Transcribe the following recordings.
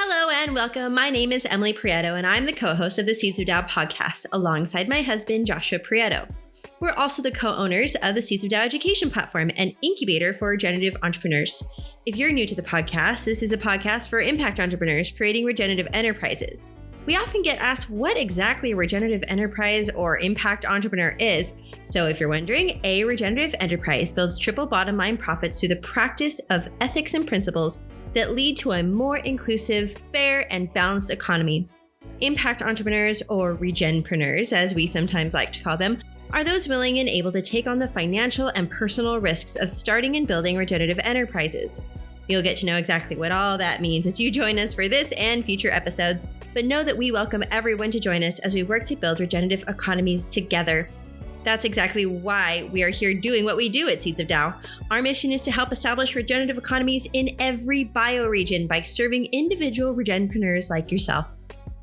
Hello and welcome. My name is Emily Prieto, and I'm the co-host of the Seeds of Tao podcast alongside my husband, Joshua Prieto. We're also the co-owners of the Seeds of Tao education platform, an incubator for regenerative entrepreneurs. If you're new to the podcast, this is a podcast for impact entrepreneurs creating regenerative enterprises. We often get asked what exactly a regenerative enterprise or impact entrepreneur is. So if you're wondering, a regenerative enterprise builds triple bottom line profits through the practice of ethics and principles that lead to a more inclusive, fair, and balanced economy. Impact entrepreneurs, or regenpreneurs, as we sometimes like to call them, are those willing and able to take on the financial and personal risks of starting and building regenerative enterprises. You'll get to know exactly what all that means as you join us for this and future episodes, but know that we welcome everyone to join us as we work to build regenerative economies together. That's exactly why we are here doing what we do at Seeds of Tao. Our mission is to help establish regenerative economies in every bioregion by serving individual regenpreneurs like yourself.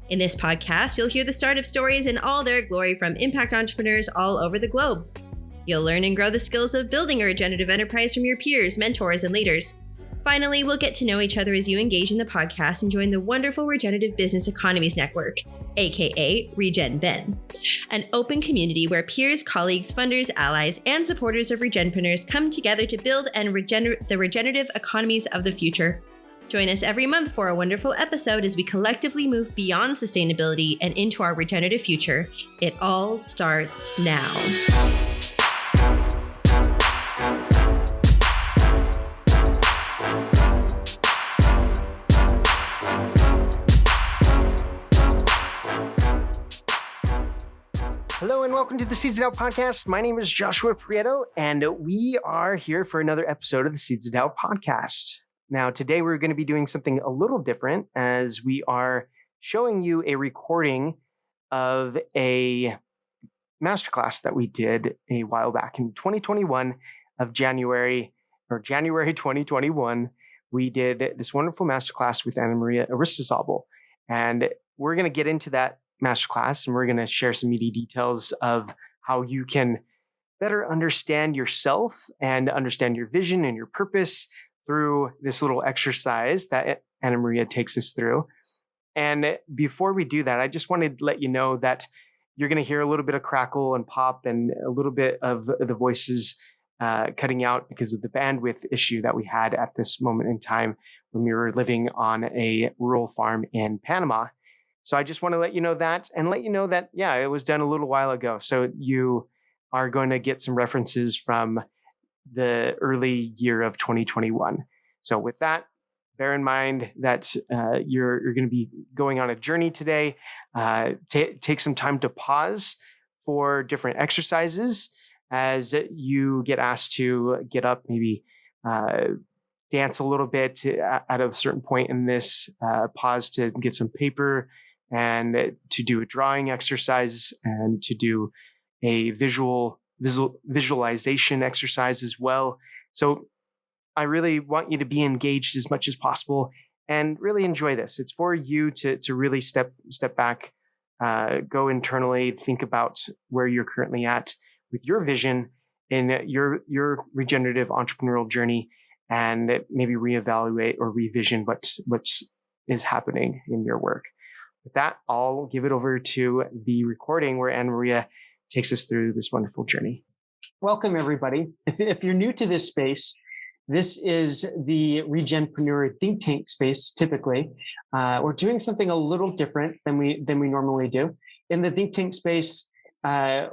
In this podcast, you'll hear the startup stories in all their glory from impact entrepreneurs all over the globe. You'll learn and grow the skills of building a regenerative enterprise from your peers, mentors, and leaders. Finally, we'll get to know each other as you engage in the podcast and join the wonderful Regenerative Business Economies Network, aka RegenBen, an open community where peers, colleagues, funders, allies, and supporters of regenpreneurs come together to build and the regenerative economies of the future. Join us every month for a wonderful episode as we collectively move beyond sustainability and into our regenerative future. It all starts now. Hello and welcome to the Seeds of Tao podcast. My name is Joshua Prieto, and we are here for another episode of the Seeds of Tao podcast. Now, today we're going to be doing something a little different as we are showing you a recording of a masterclass that we did a while back in 2021 of January 2021. We did this wonderful masterclass with Anamaria Aristizabal, and we're going to get into that masterclass, and we're going to share some meaty details of how you can better understand yourself and understand your vision and your purpose through this little exercise that Anamaria takes us through. And before we do that, I just wanted to let you know that you're going to hear a little bit of crackle and pop and a little bit of the voices cutting out because of the bandwidth issue that we had at this moment in time when we were living on a rural farm in Panama. So I just want to let you know that and let you know that, yeah, it was done a little while ago. So you are going to get some references from the early year of 2021. So with that, bear in mind that you're going to be going on a journey today. Take some time to pause for different exercises as you get asked to get up, maybe dance a little bit at a certain point in this, pause to get some paper, and to do a drawing exercise and to do a visualization exercise as well. So I really want you to be engaged as much as possible and really enjoy this. It's for you to really step back, go internally, think about where you're currently at with your vision in your regenerative entrepreneurial journey, and maybe reevaluate or revision what is happening in your work. With that, I'll give it over to the recording where Anamaria takes us through this wonderful journey. Welcome, everybody. If you're new to this space, this is the Regenpreneur think tank space. Typically, we're doing something a little different than we normally do. In the think tank space,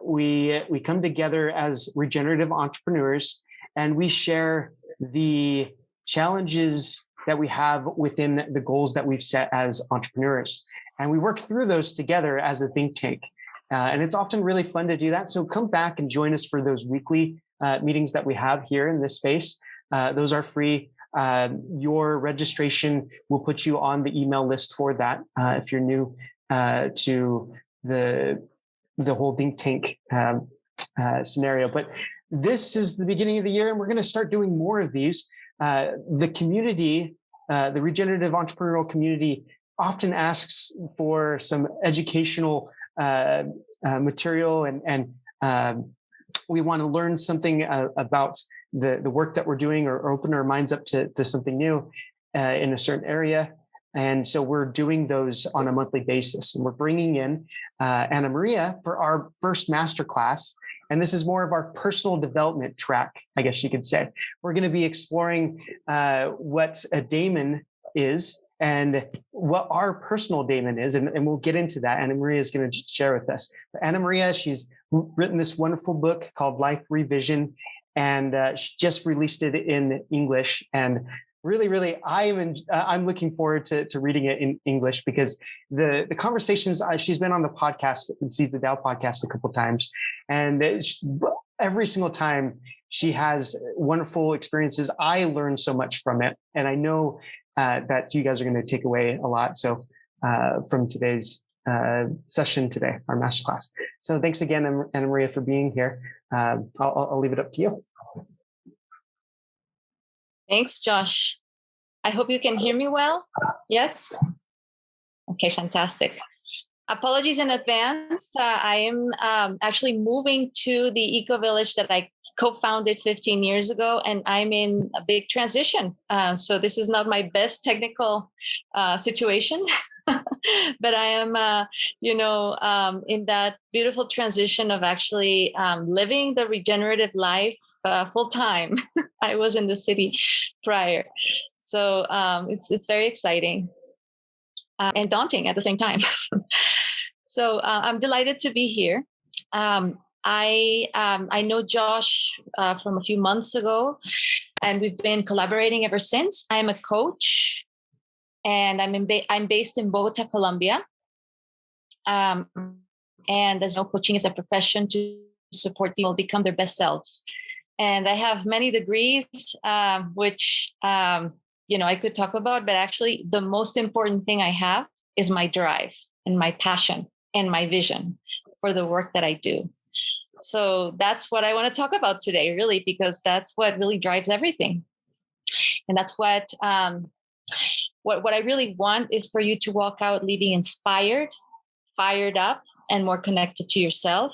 we come together as regenerative entrepreneurs, and we share the challenges that we have within the goals that we've set as entrepreneurs. And we work through those together as a think tank. And it's often really fun to do that. So come back and join us for those weekly meetings that we have here in this space. Those are free. Your registration will put you on the email list for that if you're new to the whole think tank scenario. But this is the beginning of the year, and we're going to start doing more of these. The community, the regenerative entrepreneurial community, often asks for some educational material, and we want to learn something about the work that we're doing, or open our minds up to something new in a certain area. And so we're doing those on a monthly basis. And we're bringing in Anamaria for our first masterclass. And this is more of our personal development track, I guess you could say. We're going to be exploring what a daemon is and what our personal daemon is. And we'll get into that. Anamaria is going to share with us. But Anamaria, she's written this wonderful book called Life Revision, and she just released it in English. And really, I'm looking forward to reading it in English, because the conversations, she's been on the podcast, the Seeds of Tao podcast, a couple of times, and every single time she has wonderful experiences. I learn so much from it, and I know that you guys are going to take away a lot. So from today's session today, our masterclass. So thanks again, Anamaria, for being here. I'll leave it up to you. Thanks, Josh. I hope you can hear me well. Yes? Okay, fantastic. Apologies in advance. I am actually moving to the eco village that I co-founded 15 years ago, and I'm in a big transition. So this is not my best technical situation, but I am, in that beautiful transition of actually living the regenerative life full time. I was in the city prior. So it's very exciting and daunting at the same time. So I'm delighted to be here. I know Josh from a few months ago, and we've been collaborating ever since. I'm a coach, and I'm based in Bogota, Colombia. And as you know, coaching is a profession to support people become their best selves. And I have many degrees, which I could talk about, but actually the most important thing I have is my drive and my passion and my vision for the work that I do. So that's what I want to talk about today, really, because that's what really drives everything. And that's what I really want is for you to walk out leaving inspired, fired up, and more connected to yourself,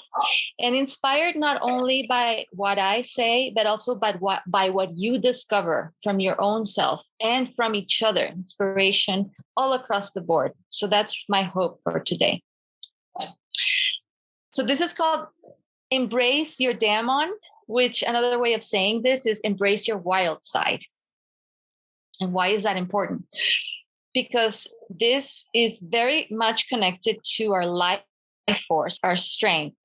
and inspired not only by what I say, but also by what you discover from your own self and from each other. Inspiration all across the board. So that's my hope for today. So this is called Embrace Your Daemon, which another way of saying this is embrace your wild side. And why is that important? Because this is very much connected to our life force, our strength,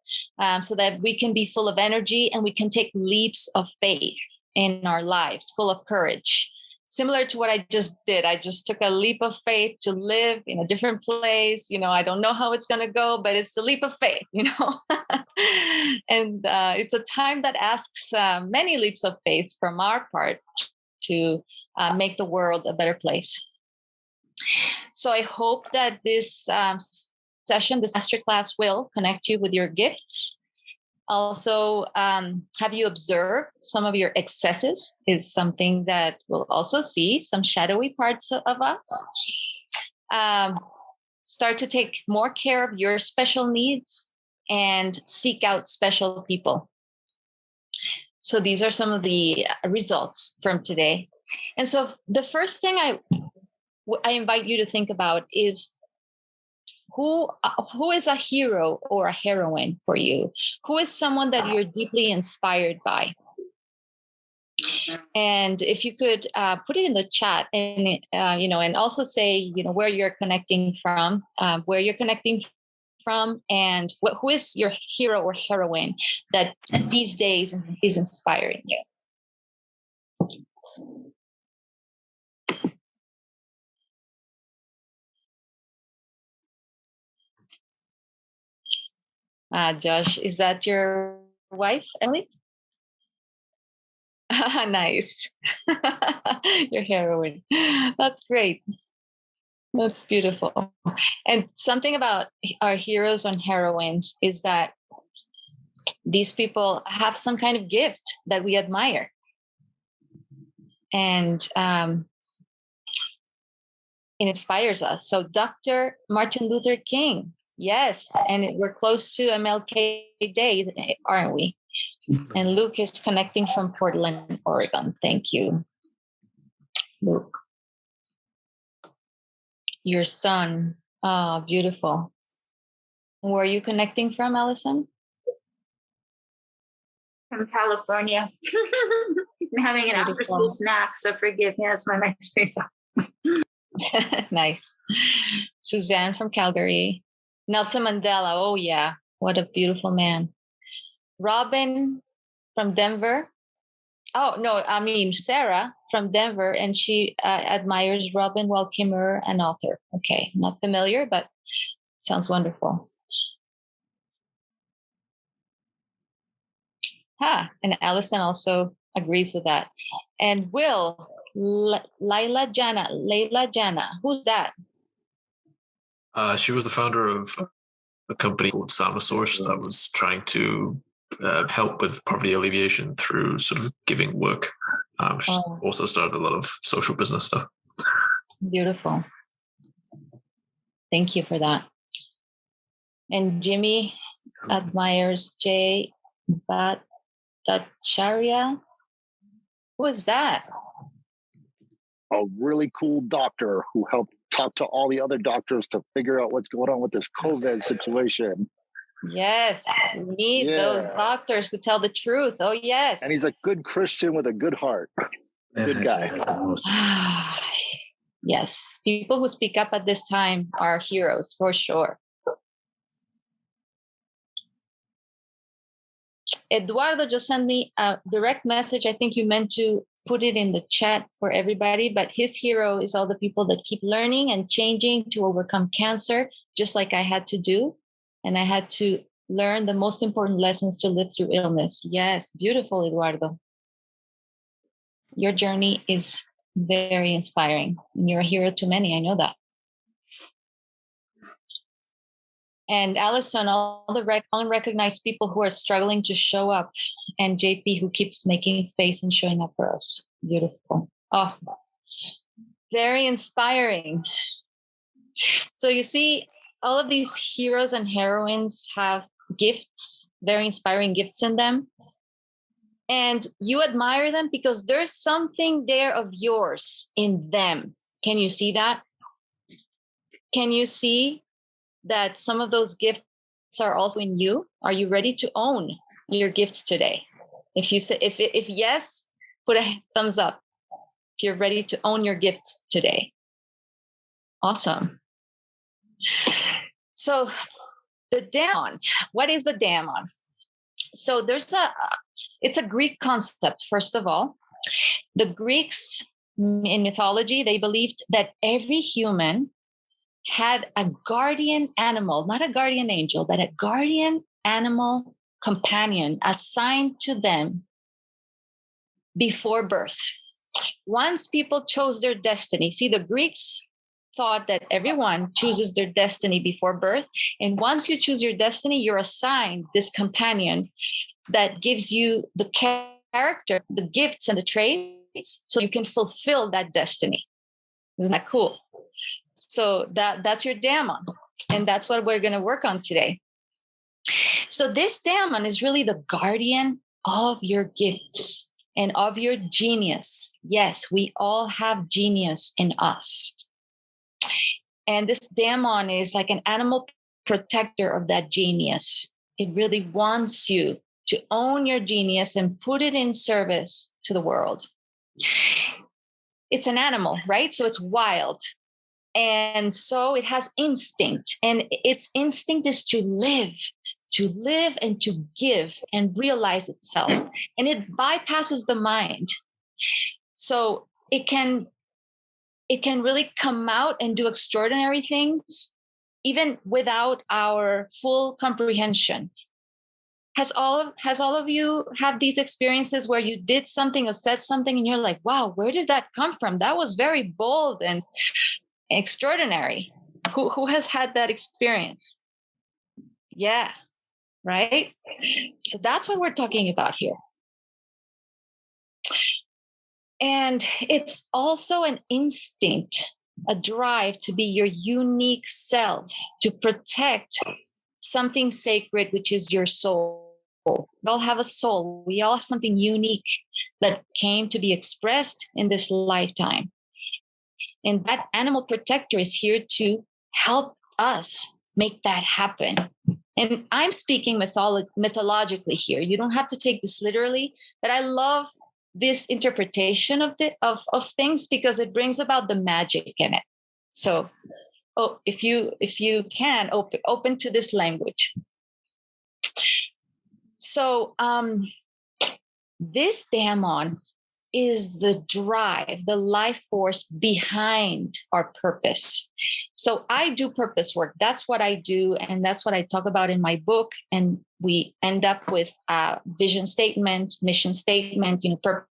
so that we can be full of energy and we can take leaps of faith in our lives, full of courage. Similar to what I just did. I just took a leap of faith to live in a different place. I don't know how it's going to go, but it's a leap of faith, And it's a time that asks many leaps of faith from our part to make the world a better place. So I hope that this session, this masterclass, will connect you with your gifts. Also, have you observed some of your excesses is something that we'll also see, some shadowy parts of us. Start to take more care of your special needs and seek out special people. So these are some of the results from today. And so the first thing I invite you to think about is who is a hero or a heroine for you? Who is someone that you're deeply inspired by? And if you could put it in the chat, and and also say where you're connecting from, and who is your hero or heroine that these days is inspiring you. Josh, is that your wife, Emily? Nice. Your heroine. That's great. That's beautiful. And something about our heroes and heroines is that these people have some kind of gift that we admire. And it inspires us. So Dr. Martin Luther King. Yes. And we're close to MLK Day, aren't we? And Luke is connecting from Portland, Oregon. Thank you, Luke. Your son. Oh, beautiful. Where are you connecting from, Allison? From California. I'm having an after school snack, so forgive me. That's my experience. Nice. Suzanne from Calgary. Nelson Mandela. Oh, yeah. What a beautiful man. Robin from Denver. Oh, no, I mean, Sarah from Denver, and she admires Robin while Kimmerer, an author. Okay, not familiar, but sounds wonderful. And Allison also agrees with that. And Will, Laila Jana. Who's that? She was the founder of a company called Samasource that was trying to help with poverty alleviation through sort of giving work. She also started a lot of social business stuff. Beautiful. Thank you for that. And Jimmy admires Jay Bhattacharya. Who is that? A really cool doctor who helped talk to all the other doctors to figure out what's going on with this COVID situation. Yes, we need those doctors who tell the truth. Oh, yes. And he's a good Christian with a good heart. Good guy. Yes, people who speak up at this time are heroes for sure. Eduardo just sent me a direct message. I think you meant to put it in the chat for everybody, but his hero is all the people that keep learning and changing to overcome cancer, just like I had to do. And I had to learn the most important lessons to live through illness. Yes, beautiful, Eduardo. Your journey is very inspiring. And you're a hero to many. I know that. And Allison, all the unrecognized people who are struggling to show up, and JP who keeps making space and showing up for us. Beautiful. Oh, very inspiring. So you see, all of these heroes and heroines have gifts, very inspiring gifts in them. And you admire them because there's something there of yours in them. Can you see that? Can you see that some of those gifts are also in you? Are you ready to own your gifts today? If you say, if yes, put a thumbs up. If you're ready to own your gifts today. Awesome. So the daemon, what is the daemon? So it's a Greek concept, first of all. The Greeks in mythology, they believed that every human had a guardian animal, not a guardian angel, but a guardian animal companion assigned to them before birth. Once people chose their destiny, see, the Greeks thought that everyone chooses their destiny before birth. And once you choose your destiny, you're assigned this companion that gives you the character, the gifts, and the traits so you can fulfill that destiny. Isn't that cool? So that's your daemon. And that's what we're going to work on today. So this daemon is really the guardian of your gifts and of your genius. Yes, we all have genius in us. And this daemon is like an animal protector of that genius. It really wants you to own your genius and put it in service to the world. It's an animal, right? So it's wild. And so it has instinct, and its instinct is to live and to give and realize itself. And it bypasses the mind. So it can really come out and do extraordinary things, even without our full comprehension. Has all of you have these experiences where you did something or said something and you're like, wow, where did that come from? That was very bold and extraordinary. Who has had that experience? Yeah, right? So that's what we're talking about here. And it's also an instinct, a drive to be your unique self, to protect something sacred, which is your soul. We all have a soul. We all have something unique that came to be expressed in this lifetime. And that animal protector is here to help us make that happen. And I'm speaking mythologically here. You don't have to take this literally, but I love this interpretation of things because it brings about the magic in it. So, if you can open to this language. So, this daemon is the drive, the life force behind our purpose. So I do purpose work. That's what I do. And that's what I talk about in my book. And we end up with a vision statement, mission statement, purpose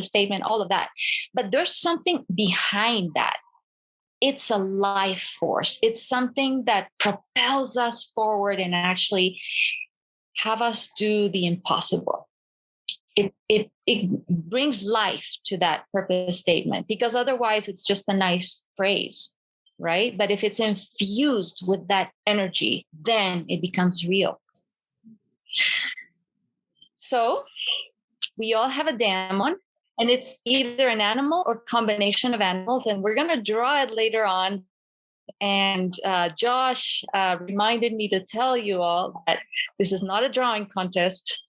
statement, all of that. But there's something behind that. It's a life force. It's something that propels us forward and actually have us do the impossible. It brings life to that purpose statement, because otherwise it's just a nice phrase, right? But if it's infused with that energy, then it becomes real. So we all have a daemon, and it's either an animal or combination of animals, and we're going to draw it later on. And Josh reminded me to tell you all that this is not a drawing contest.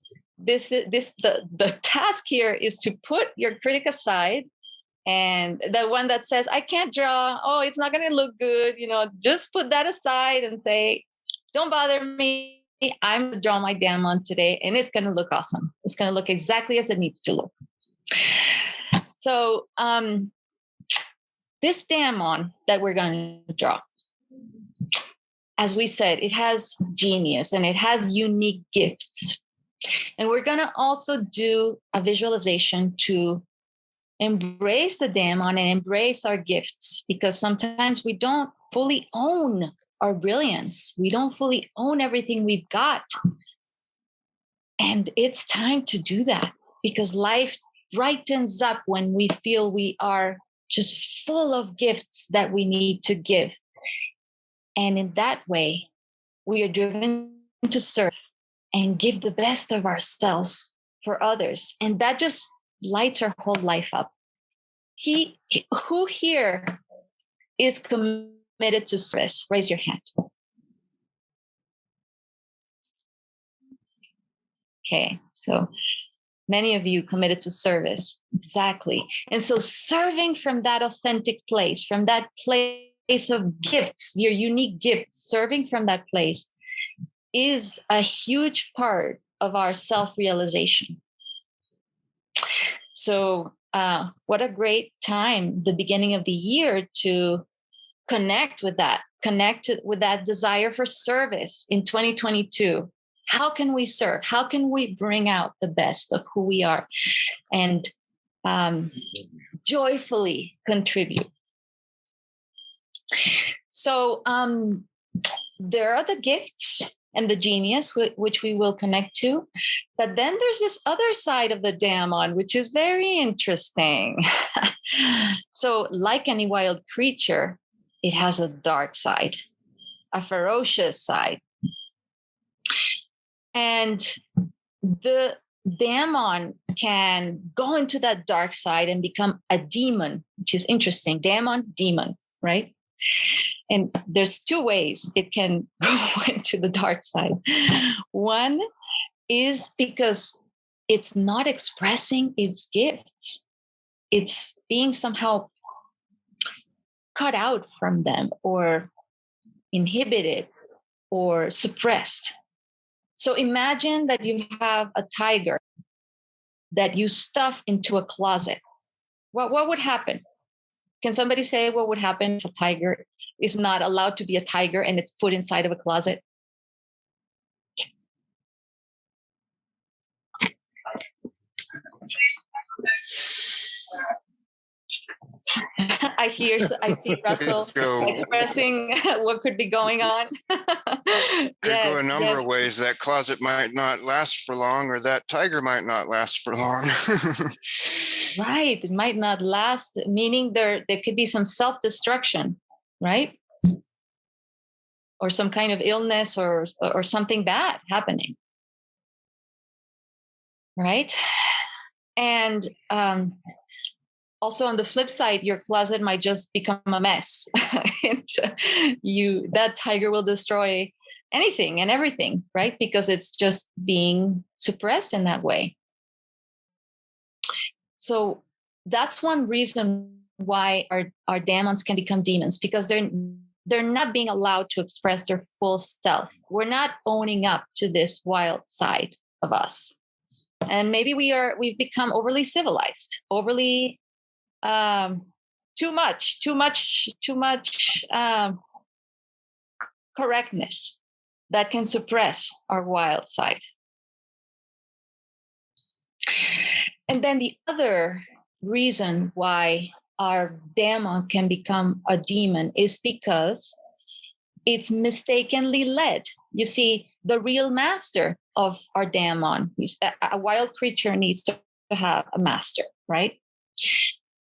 The task here is to put your critic aside, and the one that says, I can't draw, it's not going to look good, just put that aside and say, don't bother me. I'm going to draw my daemon today, and it's going to look awesome. It's going to look exactly as it needs to look. So this daemon that we're going to draw, as we said, it has genius and it has unique gifts. And we're going to also do a visualization to embrace the daemon and embrace our gifts, because sometimes we don't fully own our brilliance. We don't fully own everything we've got. And it's time to do that, because life brightens up when we feel we are just full of gifts that we need to give. And in that way, we are driven to serve and give the best of ourselves for others. And that just lights our whole life up. Who here is committed to service? Raise your hand. Okay, so many of you committed to service. Exactly. And so serving from that authentic place, from that place of gifts, your unique gifts, serving from that place is a huge part of our self-realization. So what a great time, the beginning of the year, to connect with that desire for service in 2022. How can we serve? How can we bring out the best of who we are and joyfully contribute? So there are the gifts and the genius, which we will connect to. But then there's this other side of the daemon, which is very interesting. So like any wild creature, it has a dark side, a ferocious side. And the daemon can go into that dark side and become a demon, which is interesting. Daemon, demon, right? And there's two ways it can go into the dark side. One is because it's not expressing its gifts. It's being somehow cut out from them or inhibited or suppressed. So imagine that you have a tiger that you stuff into a closet. What would happen? Can somebody say what would happen if a tiger is not allowed to be a tiger and it's put inside of a closet? I see Russell expressing what could be going on. Could go a number of ways. That closet might not last for long, or that tiger might not last for long. Right. It might not last, meaning there could be some self-destruction, right? Or some kind of illness or something bad happening. Right? And also on the flip side, your closet might just become a mess. And that tiger will destroy anything and everything, right? Because it's just being suppressed in that way. So that's one reason why our demons can become demons, because they're not being allowed to express their full self. We're not owning up to this wild side of us. And maybe we've become overly civilized, overly too much correctness that can suppress our wild side. And then the other reason why our demon can become a demon is because it's mistakenly led. You see, the real master of our demon, a wild creature needs to have a master, right?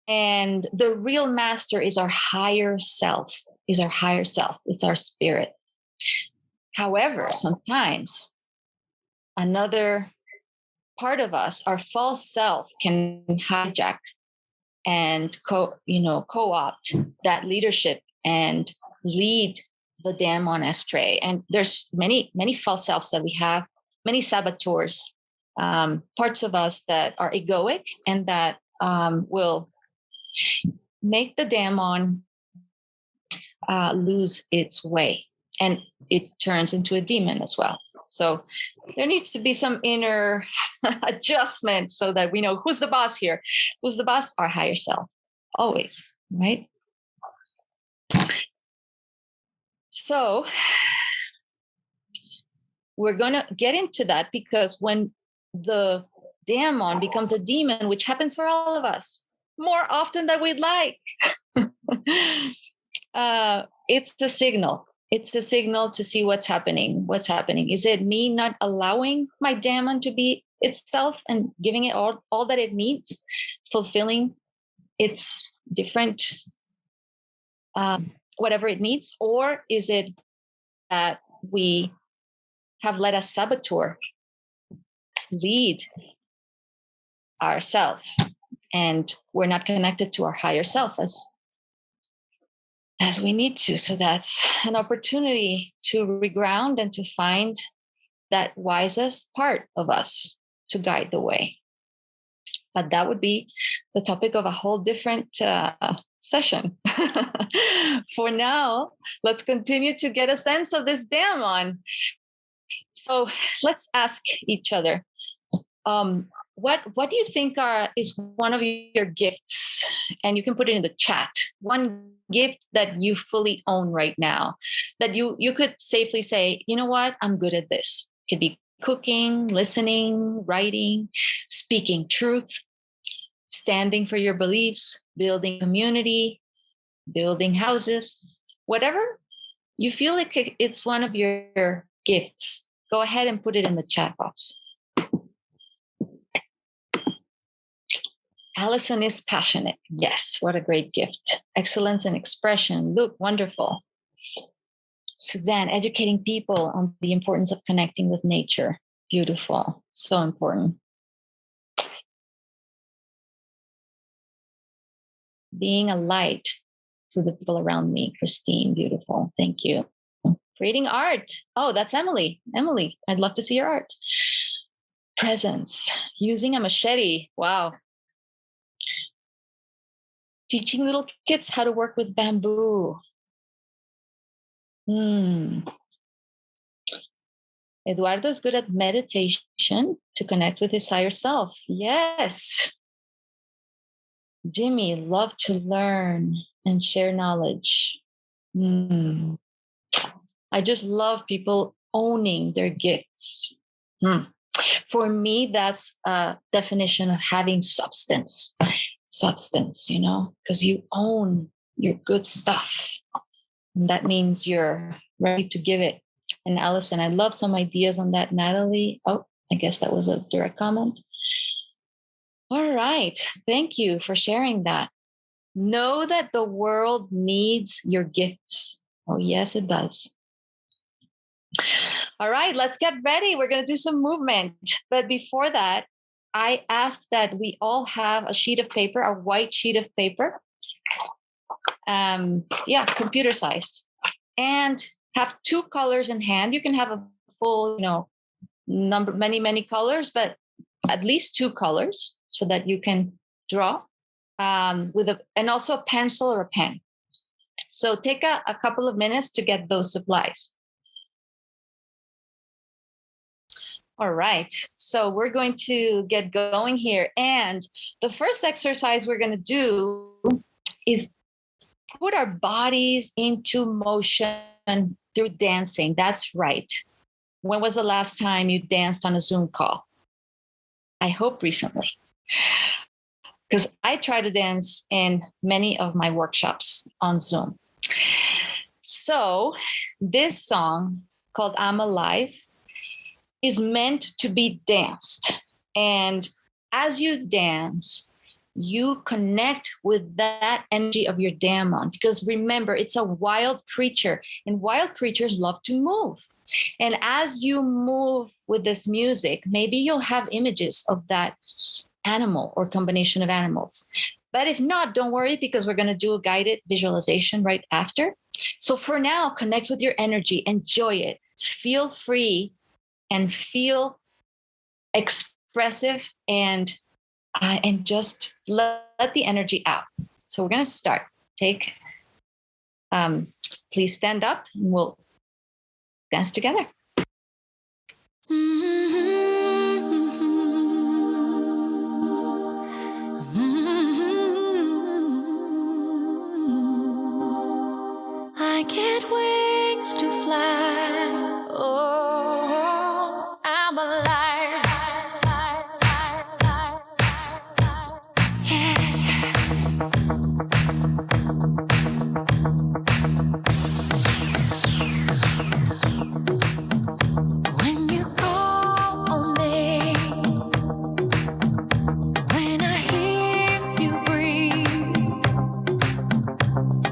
And the real master is our higher self, It's our spirit. However, sometimes another part of us, our false self, can hijack and co-opt that leadership and lead the demon astray. And there's many false selves that we have, many saboteurs, parts of us that are egoic and that will make the demon lose its way, and it turns into a demon as well. So there needs to be some inner adjustment so that we know who's the boss here. Who's the boss? Our higher self, always, right? So we're going to get into that, because when the demon becomes a demon, which happens for all of us more often than we'd like, it's the signal. It's the signal to see what's happening. Is it me not allowing my demon to be itself and giving it all that it needs, fulfilling its different whatever it needs? Or is it that we have let a saboteur lead ourselves, and we're not connected to our higher self as we need to? So that's an opportunity to reground and to find that wisest part of us to guide the way. But that would be the topic of a whole different session. For now, let's continue to get a sense of this demon. So let's ask each other, what do you think is one of your gifts? And you can put it in the chat. One gift that you fully own right now, that you could safely say, you know what, I'm good at this. It could be cooking, listening, writing, speaking truth, standing for your beliefs, building community, building houses, whatever you feel like it's one of your gifts. Go ahead and put it in the chat box. Allison is passionate. Yes, what a great gift. Excellence in expression. Look, wonderful. Suzanne, educating people on the importance of connecting with nature. Beautiful. So important. Being a light to the people around me. Christine, beautiful. Thank you. Creating art. Oh, that's Emily. Emily, I'd love to see your art. Presence. Using a machete. Wow. Teaching little kids how to work with bamboo. Eduardo is good at meditation to connect with his higher self. Yes. Jimmy, love to learn and share knowledge. I just love people owning their gifts. For me, that's a definition of having substance, because you own your good stuff. And that means you're ready to give it. And Allison, I love some ideas on that. Natalie, oh, I guess that was a direct comment. All right. Thank you for sharing that. Know that the world needs your gifts. Oh, yes, it does. All right, let's get ready. We're going to do some movement. But before that, I ask that we all have a sheet of paper, a white sheet of paper. Computer sized. And have 2 colors in hand. You can have a full, number, many colors, but at least 2 colors so that you can draw and also a pencil or a pen. So take a couple of minutes to get those supplies. All right, so we're going to get going here. And the first exercise we're going to do is put our bodies into motion through dancing. That's right. When was the last time you danced on a Zoom call? I hope recently. Because I try to dance in many of my workshops on Zoom. So this song called I'm Alive is meant to be danced. And as you dance, you connect with that energy of your daemon. Because remember, it's a wild creature, and wild creatures love to move. And as you move with this music, maybe you'll have images of that animal or combination of animals. But if not, don't worry, because we're going to do a guided visualization right after. So for now, connect with your energy, enjoy it, feel free, and feel expressive, and just let the energy out. So we're going to start. Please stand up and we'll dance together. I get wings to fly. Oh, I'm alive. When you call on me, when I hear you breathe,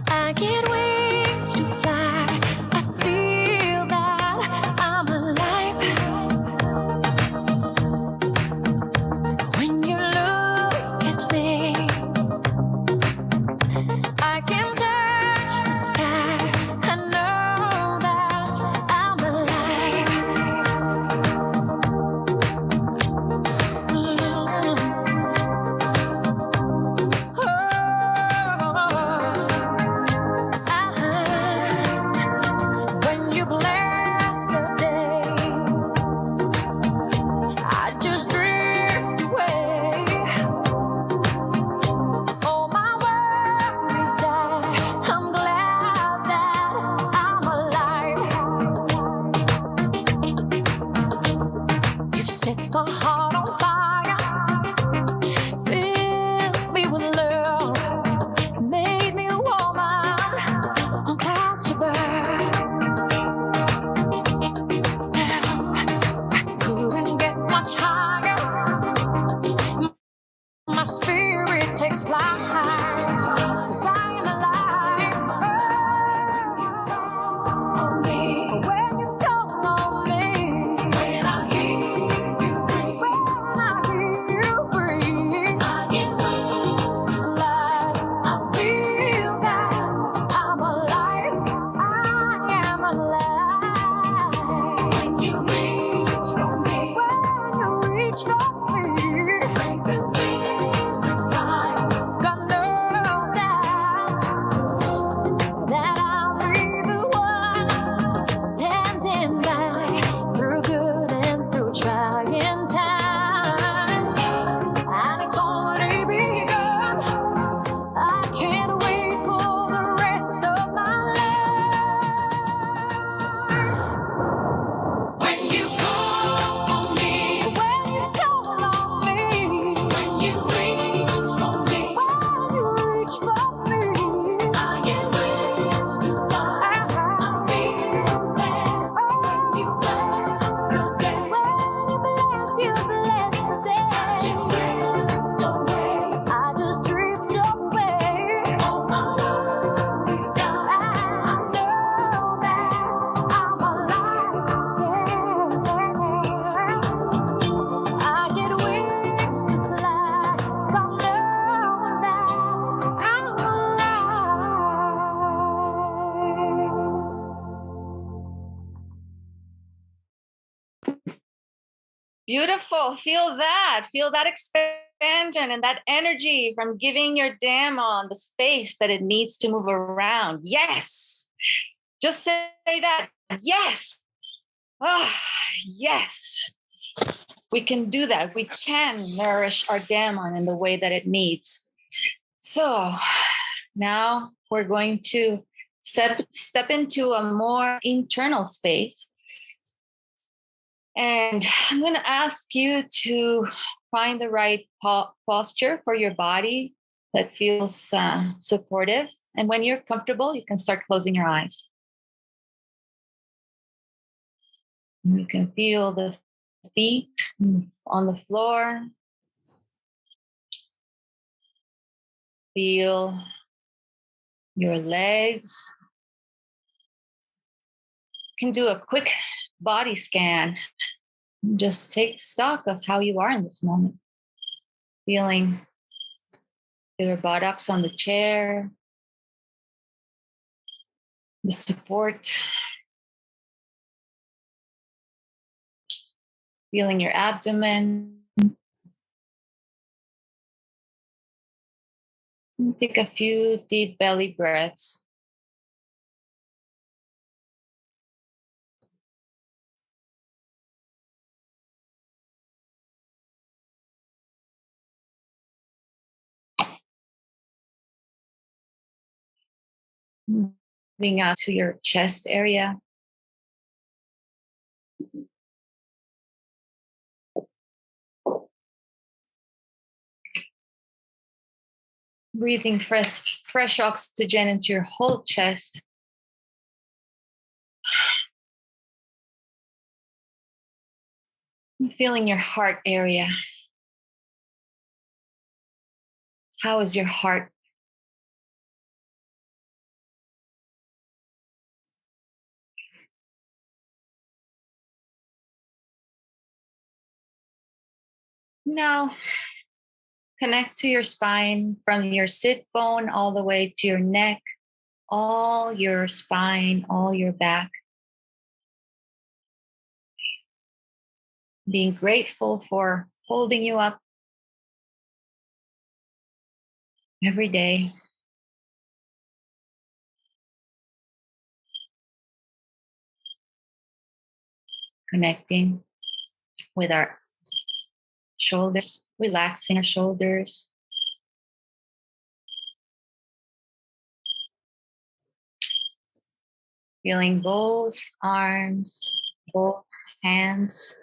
I get wings to fly. I feel that I'm alive. When you look at me, I can touch the sky. I know that I'm alive. Beautiful. Feel that. Feel that expansion and that energy from giving your damon the space that it needs to move around. Yes. Just say that. Yes. Ah, yes. We can do that. We can nourish our damon in the way that it needs. So now we're going to step into a more internal space. And I'm going to ask you to find the right posture for your body that feels supportive. And when you're comfortable, you can start closing your eyes. And you can feel the feet on the floor. Feel your legs. You can do a quick body scan. Just take stock of how you are in this moment. Feeling your buttocks on the chair, the support, feeling your abdomen. Take a few deep belly breaths. Moving out to your chest area. Breathing fresh oxygen into your whole chest. Feeling your heart area. How is your heart? Now, connect to your spine from your sit bone all the way to your neck, all your spine, all your back. Being grateful for holding you up every day. Connecting with our shoulders, relaxing our shoulders. Feeling both arms, both hands.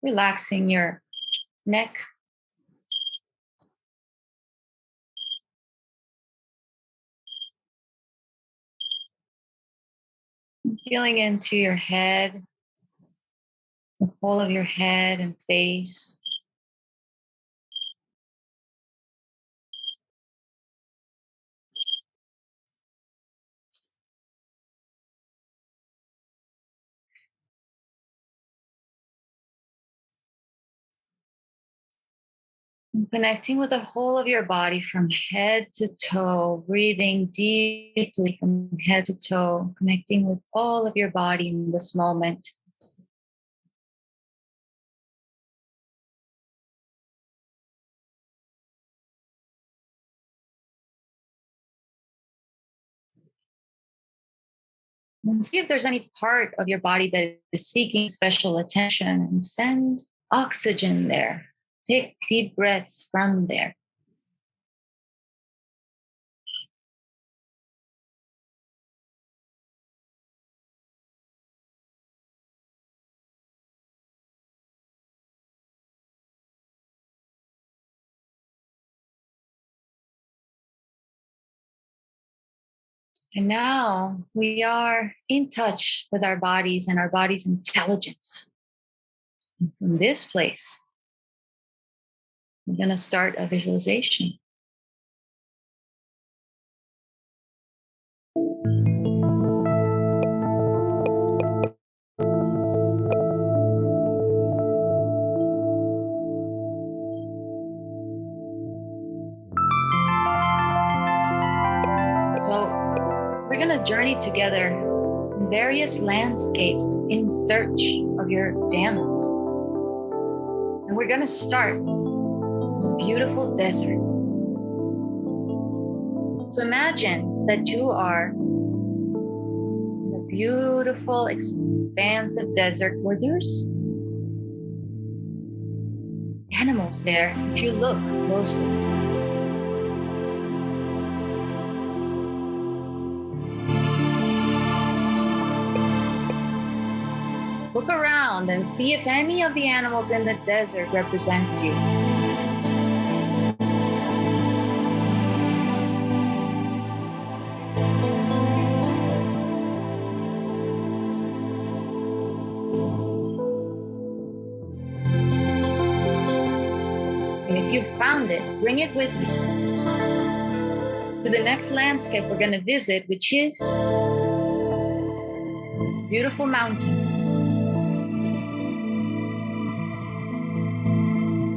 Relaxing your neck. Feeling into your head, the whole of your head and face. And connecting with the whole of your body from head to toe, breathing deeply from head to toe, connecting with all of your body in this moment. And see if there's any part of your body that is seeking special attention, and send oxygen there. Take deep breaths from there. And now we are in touch with our bodies and our body's intelligence. And from this place, we're going to start a visualization. to journey together in various landscapes in search of your dam. And we're going to start in a beautiful desert. So imagine that you are in a beautiful, expansive desert where there's animals there if you look closely. Look around and see if any of the animals in the desert represents you. And if you found it, bring it with you to the next landscape we're going to visit, which is beautiful mountain.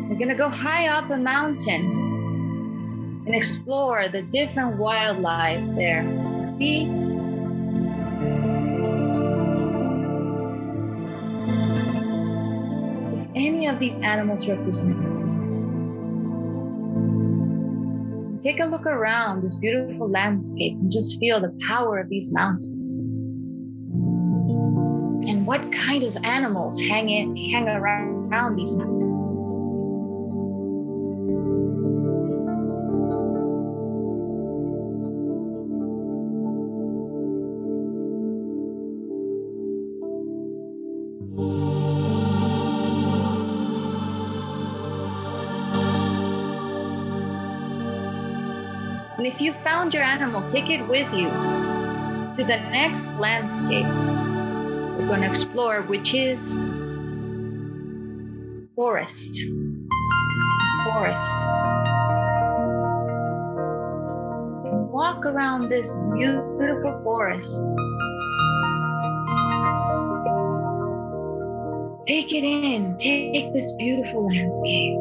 We're going to go high up a mountain and explore the different wildlife there. See if any of these animals represents you. Take a look around this beautiful landscape and just feel the power of these mountains. And what kind of animals hang around these mountains? And if you found your animal, take it with you to the next landscape we're going to explore, which is forest. Forest. Walk around this beautiful forest. Take it in. Take this beautiful landscape.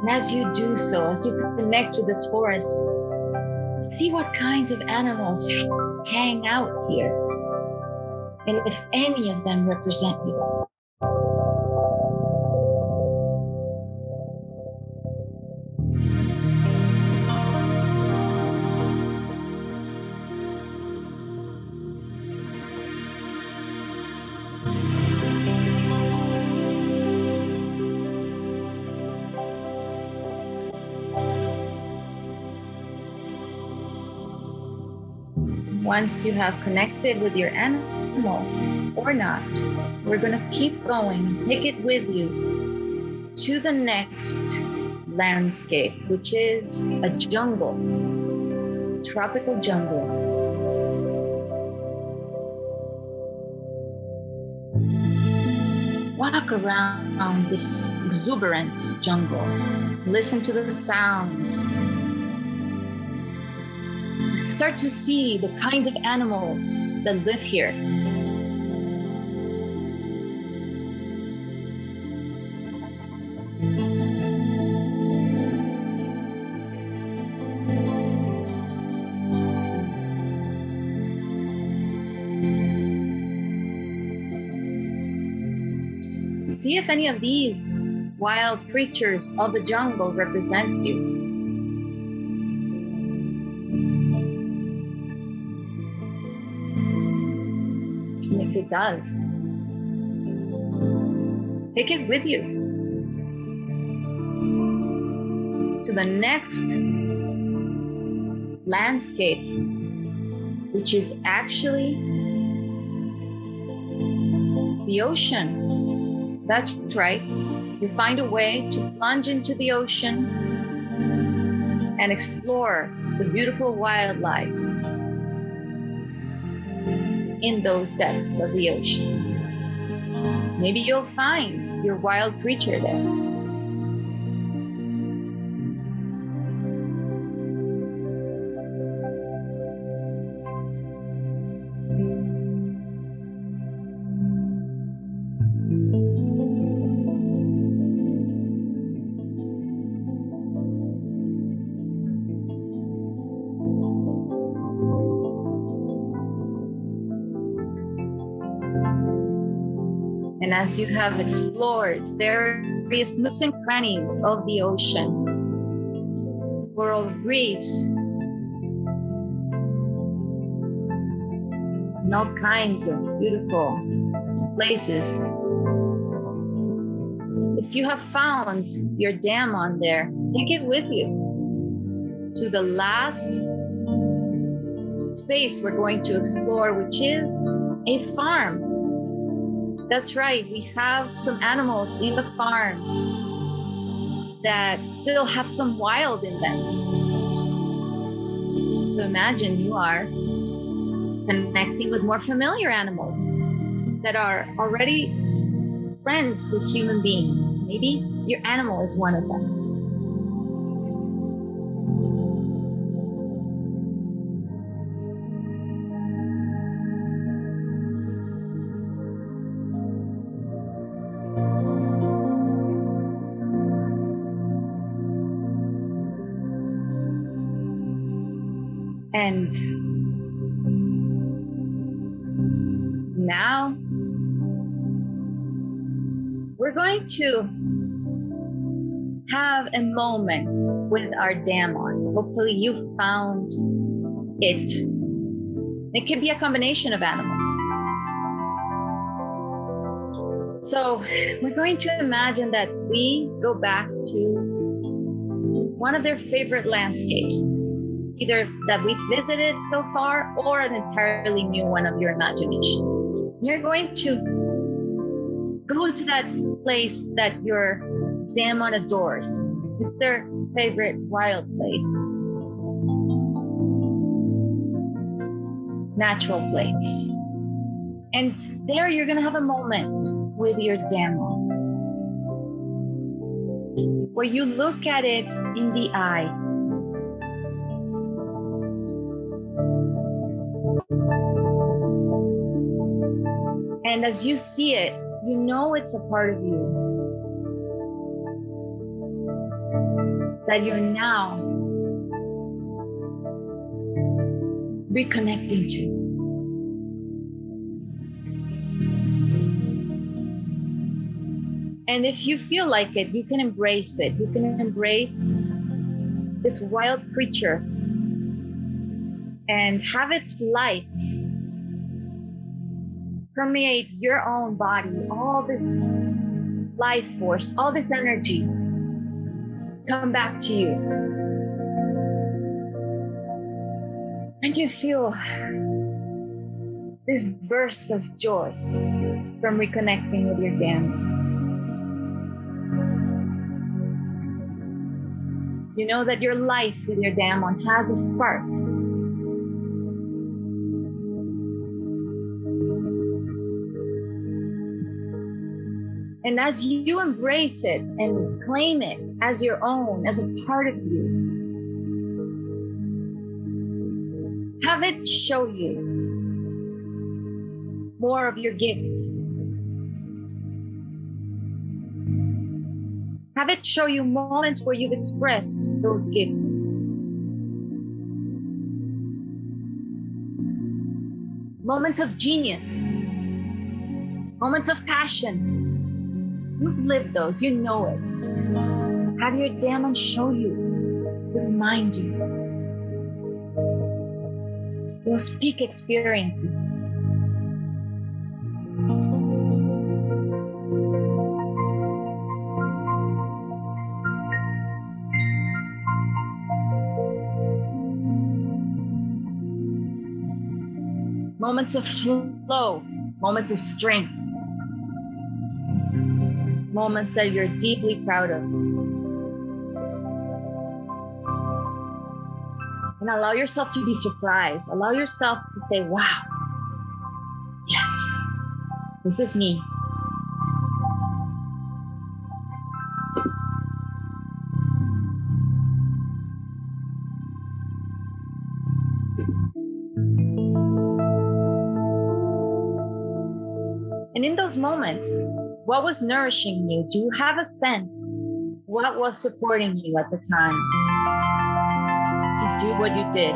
And as you do so, as you connect to this forest, see what kinds of animals hang out here, and if any of them represent you. Once you have connected with your animal or not, we're going to keep going and take it with you to the next landscape, which is a jungle, tropical jungle. Walk around this exuberant jungle. Listen to the sounds. Start to see the kinds of animals that live here. See if any of these wild creatures of the jungle represents you. If it does, take it with you to the next landscape, which is actually the ocean. That's right. You find a way to plunge into the ocean and explore the beautiful wildlife in those depths of the ocean. Maybe you'll find your wild creature there. And as you have explored various nooks and crannies of the ocean, coral reefs, and all kinds of beautiful places, if you have found your dam on there, take it with you to the last space we're going to explore, which is a farm. That's right, we have some animals in the farm that still have some wild in them. So imagine you are connecting with more familiar animals that are already friends with human beings. Maybe your animal is one of them. And now we're going to have a moment with our dam on. Hopefully you found it. It can be a combination of animals. So we're going to imagine that we go back to one of their favorite landscapes, either that we've visited so far or an entirely new one of your imagination. You're going to go to that place that your dam adores. It's their favorite wild place, natural place. And there you're going to have a moment with your dam where you look at it in the eye. And as you see it, you know it's a part of you that you're now reconnecting to. And if you feel like it, you can embrace it. You can embrace this wild creature and have its life permeate your own body, all this life force, all this energy come back to you. And you feel this burst of joy from reconnecting with your dam. You know that your life with your dam on has a spark. And as you embrace it and claim it as your own, as a part of you, have it show you more of your gifts. Have it show you moments where you've expressed those gifts. Moments of genius, moments of passion. You've lived those, you know it. Have your dam show you, remind you those peak experiences. Moments of flow, moments of strength. Moments that you're deeply proud of. And allow yourself to be surprised. Allow yourself to say, wow, yes, this is me. And in those moments, what was nourishing you? Do you have a sense? What was supporting you at the time to do what you did?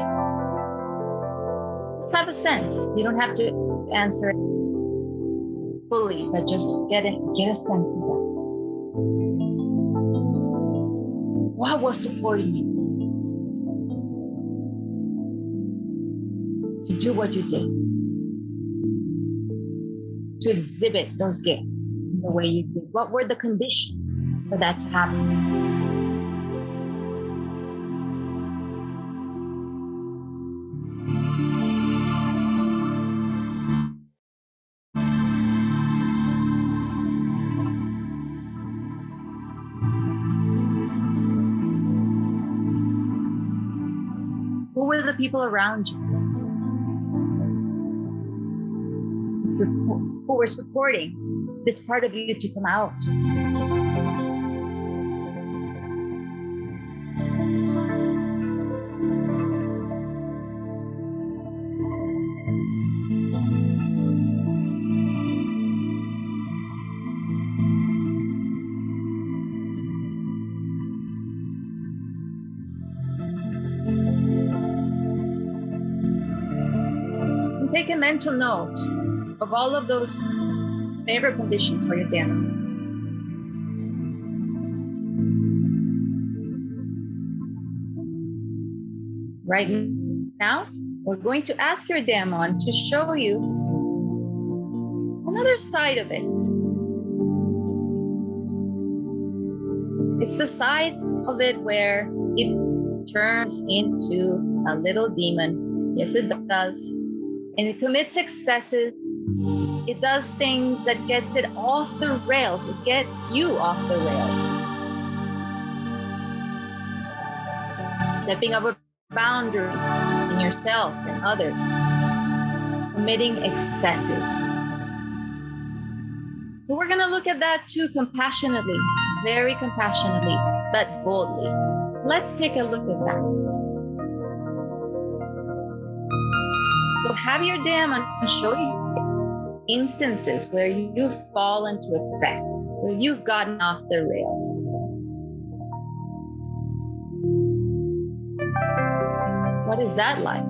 Just have a sense. You don't have to answer fully, but just get a sense of that. What was supporting you to do what you did? To exhibit those gifts in the way you did? What were the conditions for that to happen? Who were the people around you who were supporting this part of you to come out? And take a mental note of all of those favorite conditions for your demo. Right now, we're going to ask your demon to show you another side of it. It's the side of it where it turns into a little demon. Yes, it does. And it commits excesses. It does things that gets it off the rails. It gets you off the rails. Stepping over boundaries in yourself and others. Committing excesses. So we're going to look at that too compassionately, very compassionately, but boldly. Let's take a look at that. So have your demon show you instances where you've fallen to excess, where you've gotten off the rails. What is that like?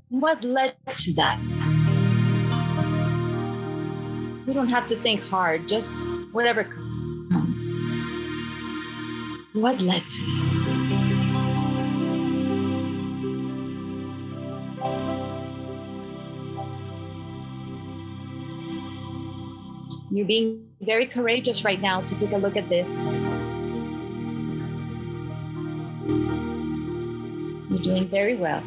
What led to that? You don't have to think hard, just whatever comes. What led to that? You're being very courageous right now to take a look at this. You're doing very well.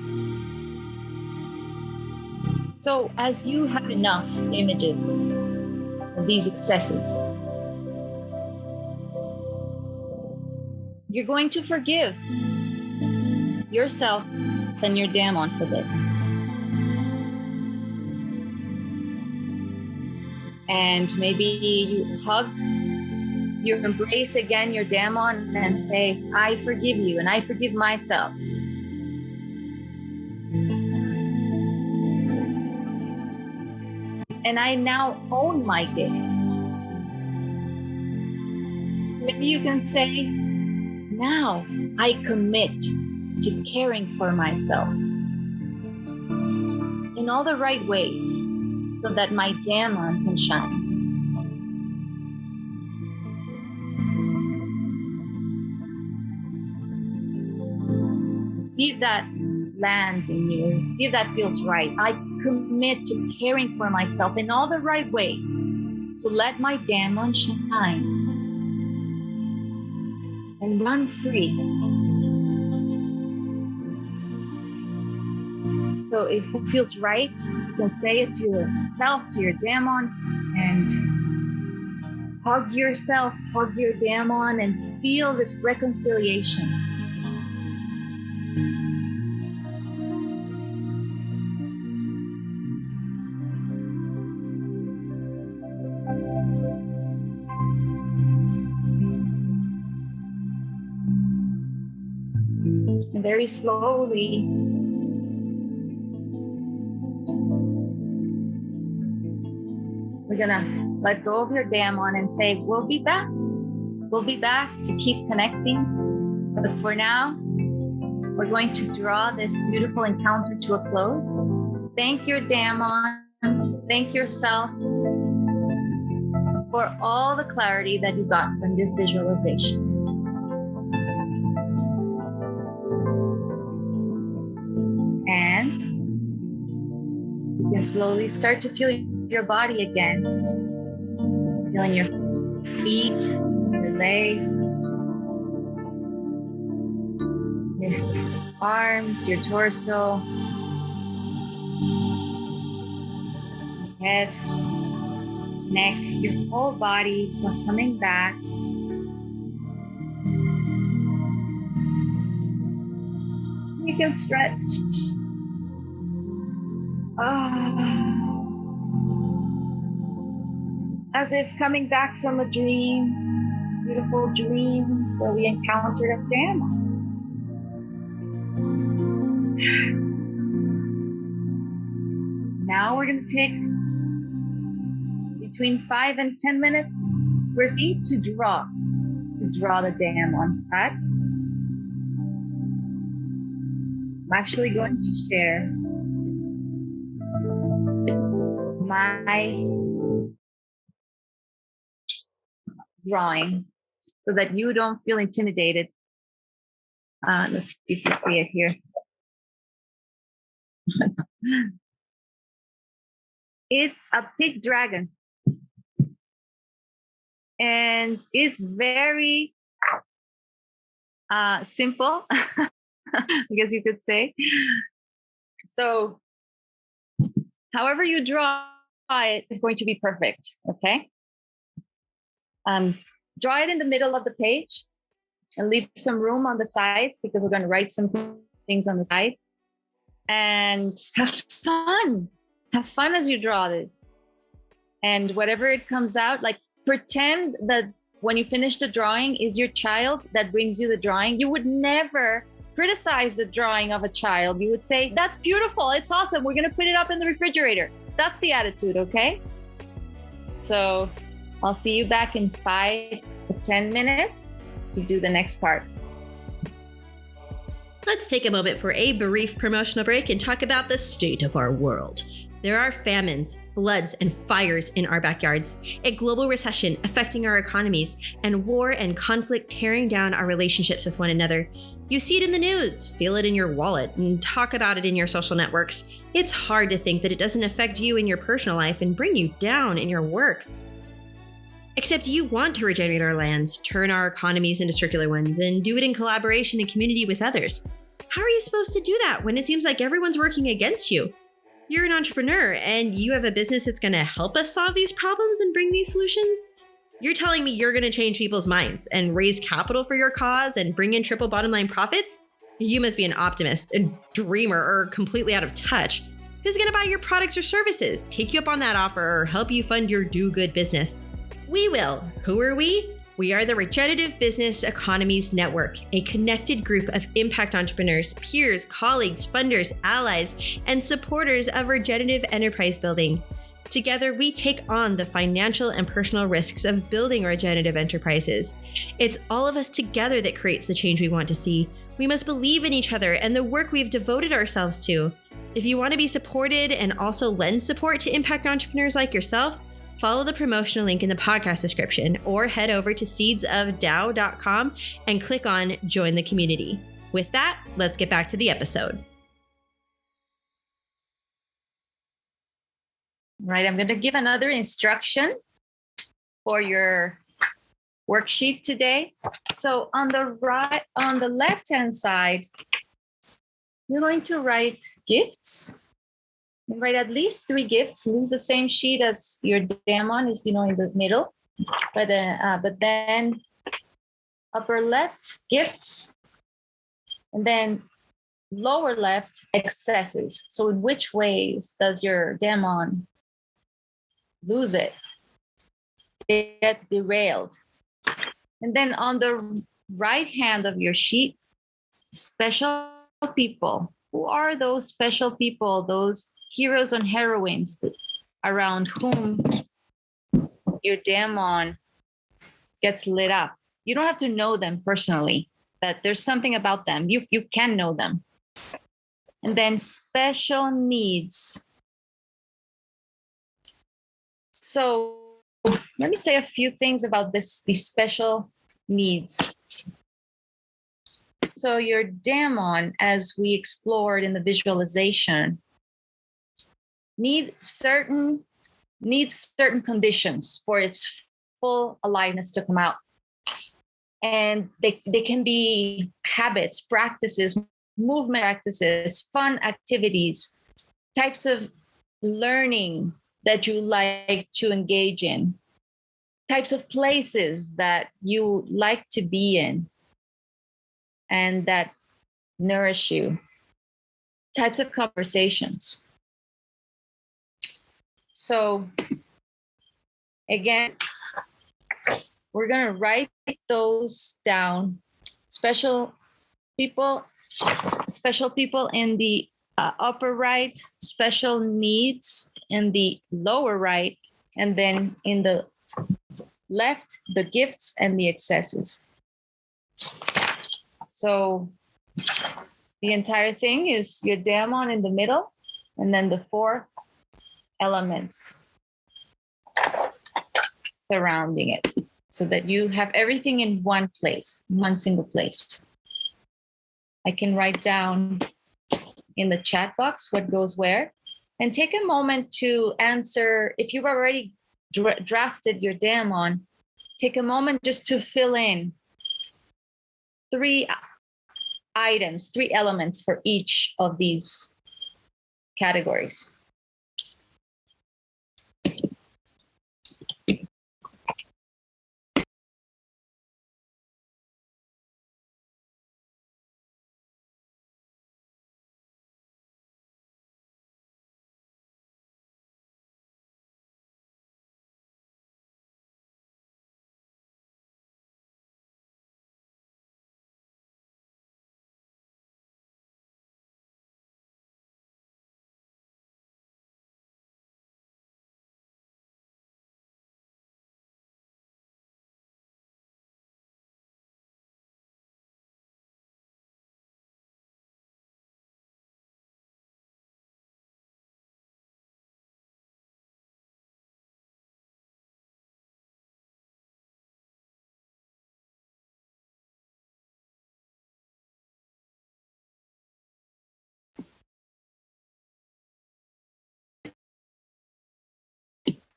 So as you have enough images of these excesses, you're going to forgive yourself and your demon for this. And maybe you hug, you embrace again your demon and say, I forgive you and I forgive myself. And I now own my gifts. Maybe you can say, now I commit to caring for myself in all the right ways so that my demon can shine. See if that lands in you. See if that feels right. I commit to caring for myself in all the right ways to let my demon shine and run free. So if it feels right, you can say it to yourself, to your demon, and hug yourself, hug your demon, and feel this reconciliation. And very slowly, we're gonna let go of your daemon and say, we'll be back. We'll be back to keep connecting. But for now, we're going to draw this beautiful encounter to a close. Thank your daemon. Thank yourself for all the clarity that you got from this visualization. And you can slowly start to feel your body again. Feeling your feet, your legs, your arms, your torso, head, neck, your whole body coming back. You can stretch. As if coming back from a dream, beautiful dream where we encountered a daemon. Now we're going to take between 5 and 10 minutes proceed to draw the daemon. But I'm actually going to share my drawing so that you don't feel intimidated. Let's see if you see it here. It's a pig dragon. And it's very simple, I guess you could say. So, however you draw it is going to be perfect, okay? Draw it in the middle of the page and leave some room on the sides because we're going to write some things on the side. And have fun. Have fun as you draw this. And whatever it comes out, like pretend that when you finish the drawing is your child that brings you the drawing. You would never criticize the drawing of a child. You would say, that's beautiful. It's awesome. We're going to put it up in the refrigerator. That's the attitude, okay? So I'll see you back in 5 to 10 minutes to do the next part. Let's take a moment for a brief promotional break and talk about the state of our world. There are famines, floods, and fires in our backyards, a global recession affecting our economies, and war and conflict tearing down our relationships with one another. You see it in the news, feel it in your wallet, and talk about it in your social networks. It's hard to think that it doesn't affect you in your personal life and bring you down in your work. Except you want to regenerate our lands, turn our economies into circular ones, and do it in collaboration and community with others. How are you supposed to do that when it seems like everyone's working against you? You're an entrepreneur and you have a business that's going to help us solve these problems and bring these solutions? You're telling me you're going to change people's minds and raise capital for your cause and bring in triple bottom line profits? You must be an optimist, a dreamer, or completely out of touch. Who's going to buy your products or services, take you up on that offer, or help you fund your do-good business? We will. Who are we? We are the Regenerative Business Economies Network, a connected group of impact entrepreneurs, peers, colleagues, funders, allies, and supporters of regenerative enterprise building. Together, we take on the financial and personal risks of building regenerative enterprises. It's all of us together that creates the change we want to see. We must believe in each other and the work we've devoted ourselves to. If you want to be supported and also lend support to impact entrepreneurs like yourself, follow the promotional link in the podcast description or head over to seedsofdao.com and click on Join the Community. With that, let's get back to the episode. Right, I'm going to give another instruction for your worksheet today. So on the left-hand side, you're going to write gifts. You write at least 3 gifts. This is the same sheet as your daemon is, in the middle. But then upper left, gifts. And then lower left, excesses. So in which ways does your daemon lose it? Get derailed. And then on the right hand of your sheet, special people. Who are those special people, those heroes and heroines around whom your daemon gets lit up. You don't have to know them personally, but there's something about them. You can know them. And then special needs. So let me say a few things about these special needs. So your daemon, as we explored in the visualization, needs certain conditions for its full aliveness to come out. And they can be habits, practices, movement practices, fun activities, types of learning that you like to engage in, types of places that you like to be in and that nourish you, types of conversations. So again, we're going to write those down. Special people in the upper right, special needs in the lower right, and then in the left, the gifts and the excesses. So the entire thing is your daemon in the middle, and then the 4 elements surrounding it, so that you have everything in one place, one single place. I can write down in the chat box what goes where, and take a moment to answer. If you've already drafted your daemon, take a moment just to fill in 3 items, 3 elements for each of these categories.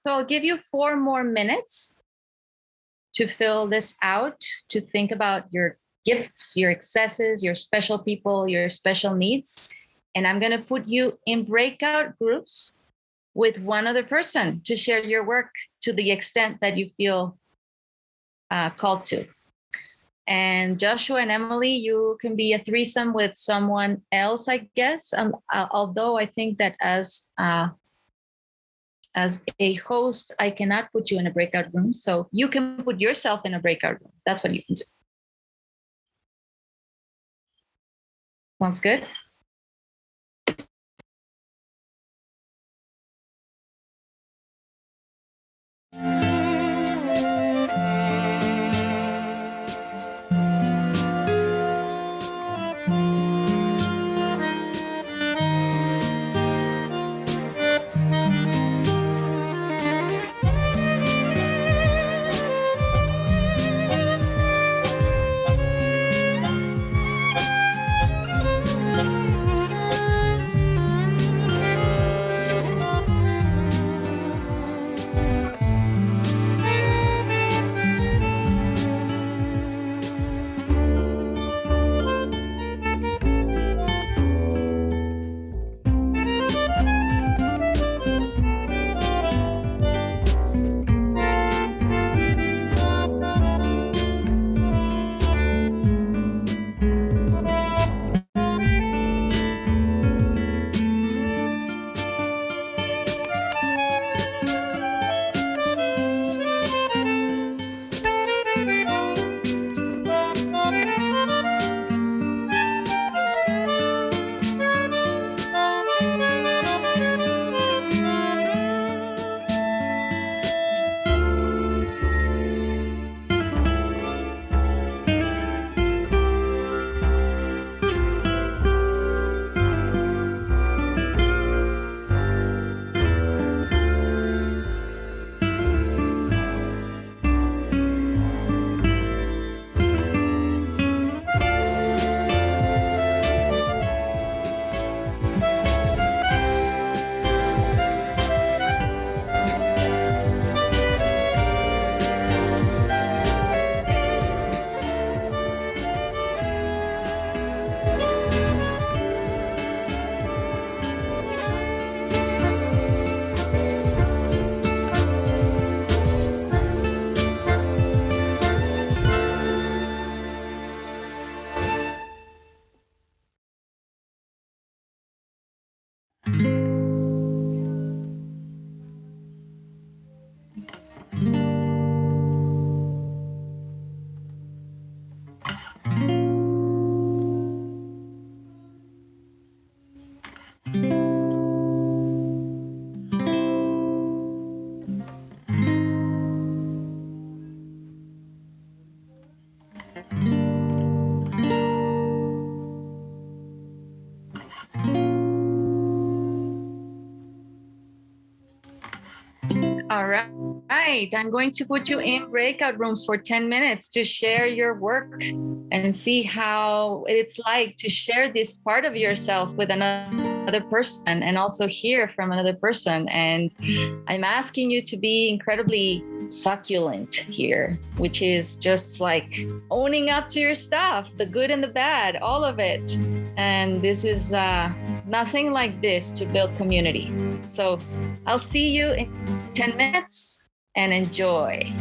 So I'll give you 4 more minutes to fill this out, to think about your gifts, your excesses, your special people, your special needs. And I'm going to put you in breakout groups with one other person to share your work to the extent that you feel called to. And Joshua and Emily, you can be a threesome with someone else, I guess. Although I think that as a host, I cannot put you in a breakout room. So you can put yourself in a breakout room. That's what you can do. Sounds good? All right. I'm going to put you in breakout rooms for 10 minutes to share your work and see how it's like to share this part of yourself with another person and also hear from another person. And I'm asking you to be incredibly succulent here, which is just like owning up to your stuff, the good and the bad, all of it. And this is nothing like this to build community. So I'll see you in 10 minutes and enjoy.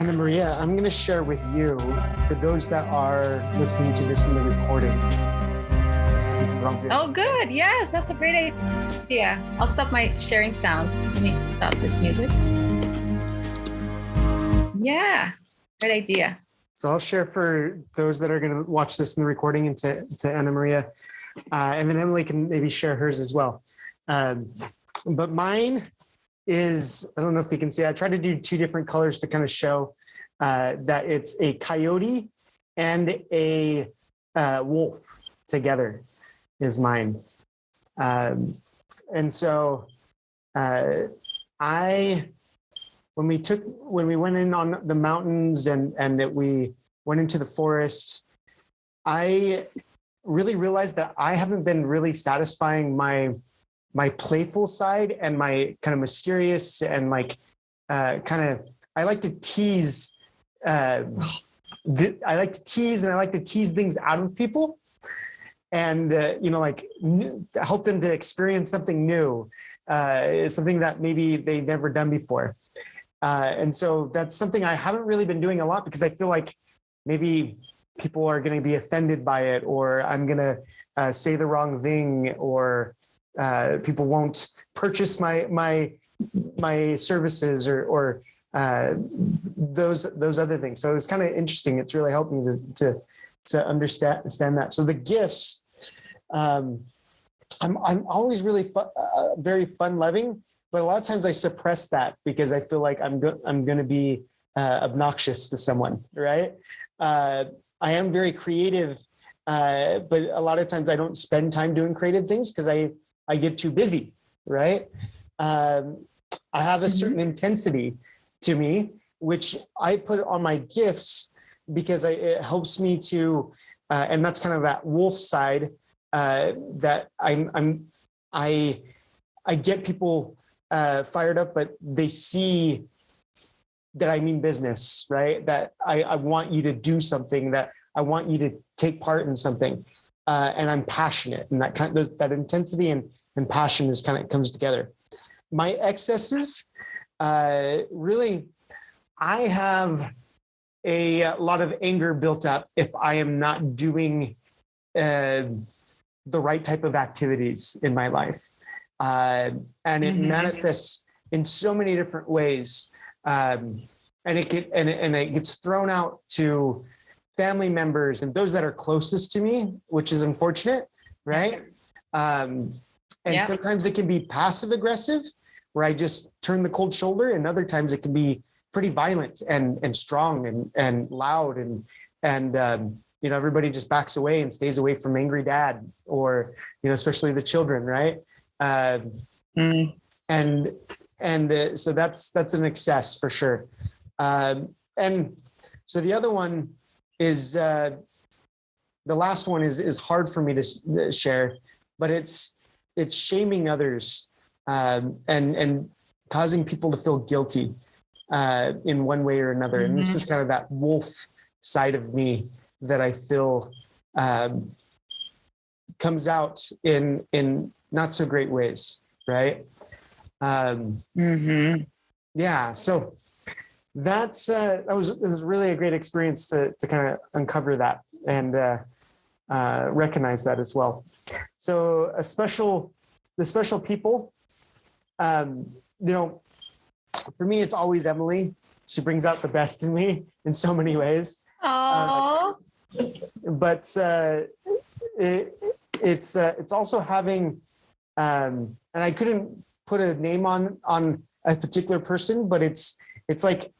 Anamaria, I'm going to share with you, for those that are listening to this in the recording. Oh, good. Yes, that's a great idea. I'll stop my sharing sound. Let me stop this music. Yeah, great idea. So I'll share for those that are going to watch this in the recording and to Anamaria. And then Emily can maybe share hers as well. But mine is, I don't know if you can see, I tried to do 2 different colors to kind of show that it's a coyote and a wolf together is mine. And so when we went in on the mountains and that we went into the forest, I really realized that I haven't been really satisfying my playful side and my kind of mysterious and like I like to tease. I like to tease and I like to tease things out of people. And, help them to experience something new, something that maybe they've never done before. And so that's something I haven't really been doing a lot because I feel like maybe people are going to be offended by it, or I'm going to say the wrong thing, or people won't purchase my services or those other things. So it's kind of interesting. It's really helped me to understand that. So the gifts, I'm always really very fun loving, but a lot of times I suppress that because I feel like I'm going to be obnoxious to someone, right? I am very creative, but a lot of times I don't spend time doing creative things because I get too busy, right? I have a certain intensity to me, which I put on my gifts because it helps me to, and that's kind of that wolf side that I get people fired up, but they see that I mean business, right? That I want you to do something, that I want you to take part in something, and I'm passionate, and that intensity and passion is kind of comes together. My excesses, really, I have a lot of anger built up if I am not doing the right type of activities in my life. And it manifests in so many different ways. And it gets thrown out to family members and those that are closest to me, which is unfortunate, right? Sometimes it can be passive aggressive, where I just turn the cold shoulder, and other times it can be pretty violent and strong and loud and everybody just backs away and stays away from angry dad, or especially the children, right? So that's an excess for sure. And so the other one is the last one is hard for me to share, but it's shaming others and causing people to feel guilty in one way or another. And this is kind of that wolf side of me that I feel comes out in not so great ways, right? Yeah. So that was really a great experience to kind of uncover that and recognize that as well. So the special people, for me, it's always Emily. She brings out the best in me in so many ways. Aww. But it's also having, and I couldn't put a name on a particular person, but it's like,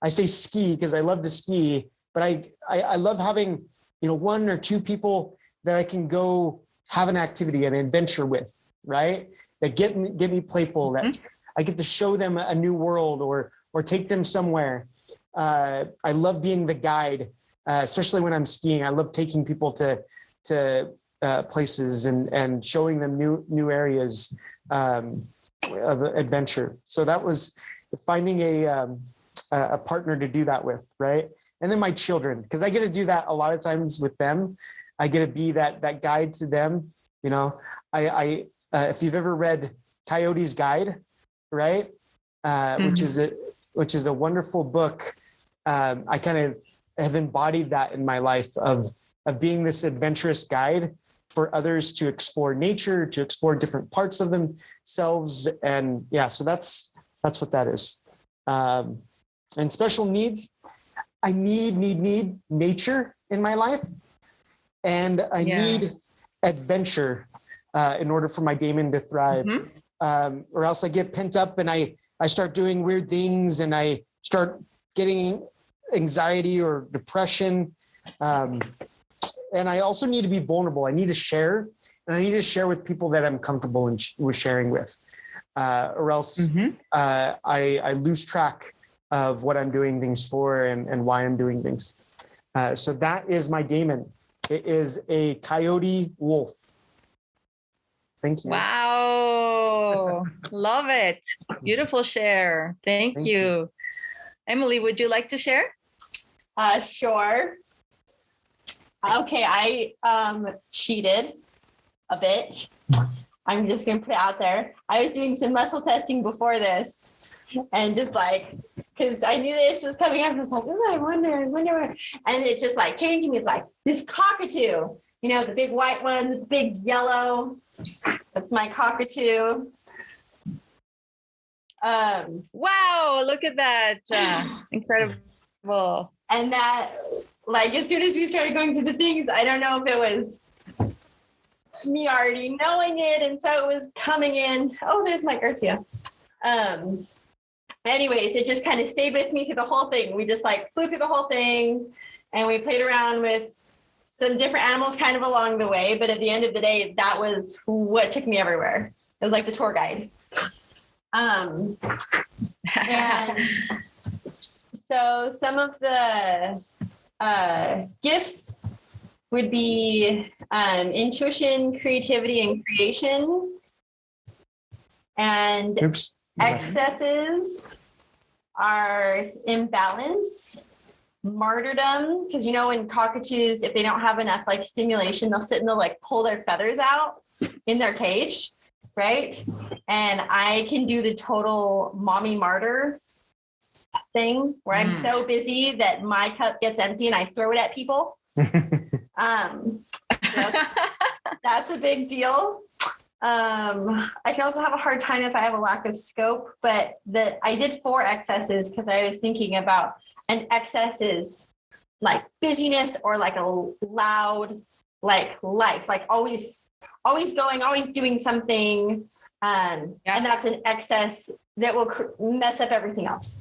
I say ski because I love to ski, but I love having, one or two people that I can go have an activity, an adventure with, right? That get me playful, that I get to show them a new world or take them somewhere. I love being the guide, especially when I'm skiing. I love taking people to places and showing them new areas of adventure. So that was finding a partner to do that with, right? And then my children, because I get to do that a lot of times with them. I get to be that guide to them. I if you've ever read Coyote's Guide, right? Which is a wonderful book. I kind of have embodied that in my life of being this adventurous guide for others to explore nature, to explore different parts of themselves. And yeah, so that's what that is. And special needs, I need nature in my life. And I need adventure in order for my daemon to thrive. Or else I get pent up and I start doing weird things and I start getting anxiety or depression. And I also need to be vulnerable. I need to share, and I need to share with people that I'm comfortable with sharing with, or else I lose track of what I'm doing things for and why I'm doing things. So that is my daemon. It is a coyote wolf. Thank you. Wow. Love it. Beautiful share. Thank you. Emily, would you like to share? Sure. Okay, I cheated a bit. I'm just gonna put it out there. I was doing some muscle testing before this, and just like, because I knew this was coming up, I was like, oh, I wonder, and it just like came to me. It's like this cockatoo, the big white one, the big yellow. That's my cockatoo. Wow, look at that. Incredible. And that, like, as soon as we started going through the things, I don't know if it was me already knowing it, and so it was coming in. Oh, there's my Garcia. Anyways, it just kind of stayed with me through the whole thing. We just like flew through the whole thing, and we played around with some different animals kind of along the way. But at the end of the day, that was what took me everywhere. It was like the tour guide. And so some of the gifts would be intuition, creativity, and creation. And excesses are imbalance, martyrdom, because in cockatoos, if they don't have enough like stimulation, they'll sit and they'll like pull their feathers out in their cage, right? And I can do the total mommy martyr thing where I'm so busy that my cup gets empty and I throw it at people. That's a big deal. I can also have a hard time if I have a lack of scope, but I did 4 excesses because I was thinking about an excess is like busyness or like a loud, like life, like always going, always doing something. And that's an excess that will mess up everything else.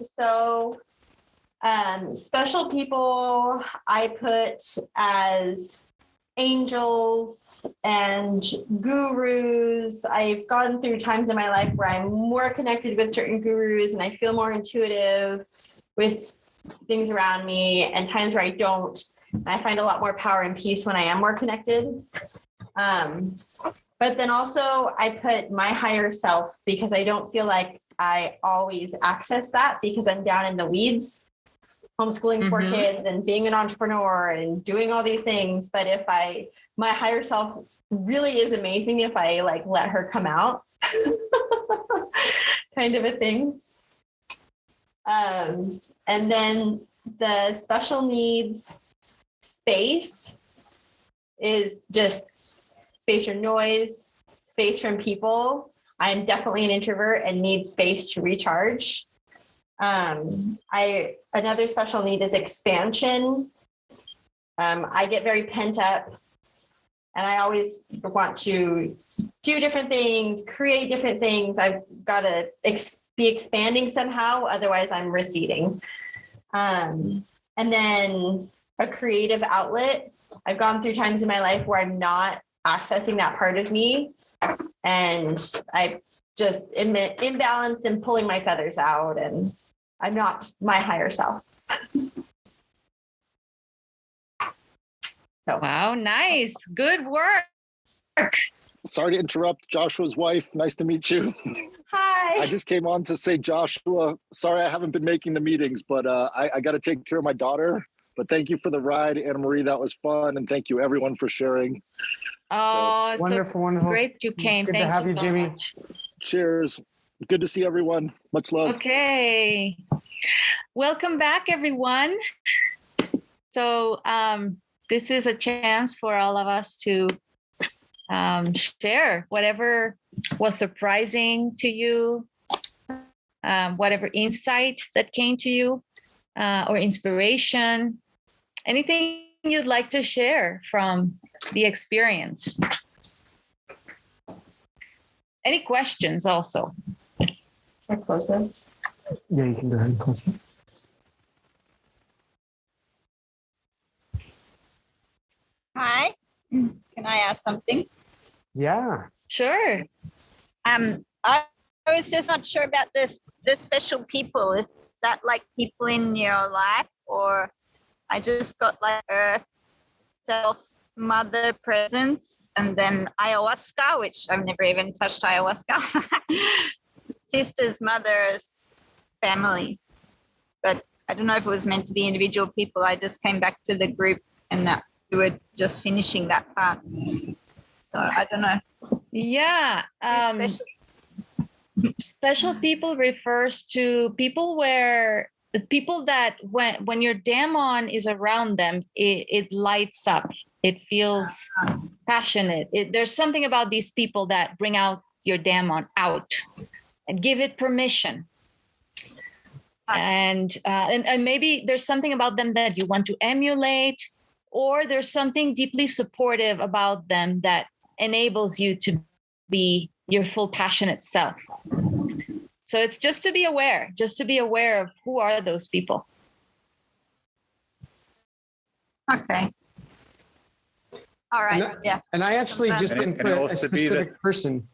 So special people I put as angels and gurus. I've gone through times in my life where I'm more connected with certain gurus and I feel more intuitive with things around me, and times where I don't. I find a lot more power and peace when I am more connected. But then also I put my higher self, because I don't feel like I always access that because I'm down in the weeds, homeschooling 4 kids and being an entrepreneur and doing all these things. But if my higher self really is amazing if I like let her come out, kind of a thing. And then the special needs space is just space from noise, space from people. I'm definitely an introvert and need space to recharge. Another special need is expansion. I get very pent up, and I always want to do different things, create different things. I've got to be expanding somehow, otherwise I'm receding. And then a creative outlet. I've gone through times in my life where I'm not accessing that part of me, and I just imbalanced and pulling my feathers out, and I'm not my higher self. So. Wow, nice. Good work. Sorry to interrupt, Joshua's wife. Nice to meet you. Hi. I just came on to say, Joshua, sorry I haven't been making the meetings, but I got to take care of my daughter. But thank you for the ride, Anamaria. That was fun. And thank you, everyone, for sharing. Oh, so wonderful, wonderful. Great you came. It's good Thank to have you, so Jimmy. much. Cheers. Good to see everyone. Much love. Okay. Welcome back, everyone. So this is a chance for all of us to share whatever was surprising to you, whatever insight that came to you, or inspiration, anything you'd like to share from the experience. Any questions also? I close this. Yeah, you can go ahead and close it. Hi, can I ask something? Yeah. Sure. I was just not sure about this special people. Is that like people in your life, or I just got like Earth, Self, Mother presence, and then ayahuasca, which I've never even touched ayahuasca. Sisters, mothers, family. But I don't know if it was meant to be individual people. I just came back to the group and we were just finishing that part. So I don't know. Yeah. Special people refers to people where the people that when your daemon is around them, it lights up. It feels passionate. There's something about these people that bring out your daemon out and give it permission. And maybe there's something about them that you want to emulate, or there's something deeply supportive about them that enables you to be your full passionate self. So it's just to be aware of who are those people. Okay. All right. Yeah. And I actually just didn't put a specific person.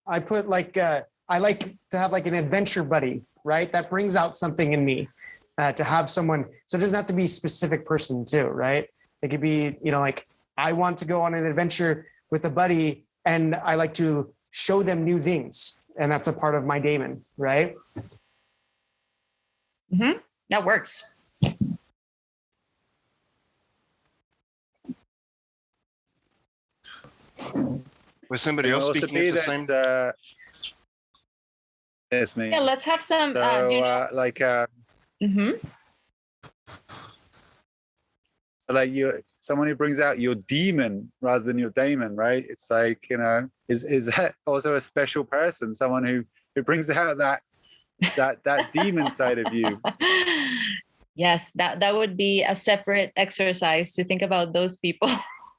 I put like, I like to have like an adventure buddy, right? That brings out something in me to have someone. So it doesn't have to be a specific person too, right? It could be, like I want to go on an adventure with a buddy and I like to show them new things. And that's a part of my daemon, right? Mm-hmm. That works. Was somebody else speaking at the same? It's me. Yeah, let's have some. So, mm-hmm. So like someone who brings out your demon rather than your daemon, right? It's like, is that also a special person? Someone who brings out that demon side of you. Yes, that would be a separate exercise to think about those people.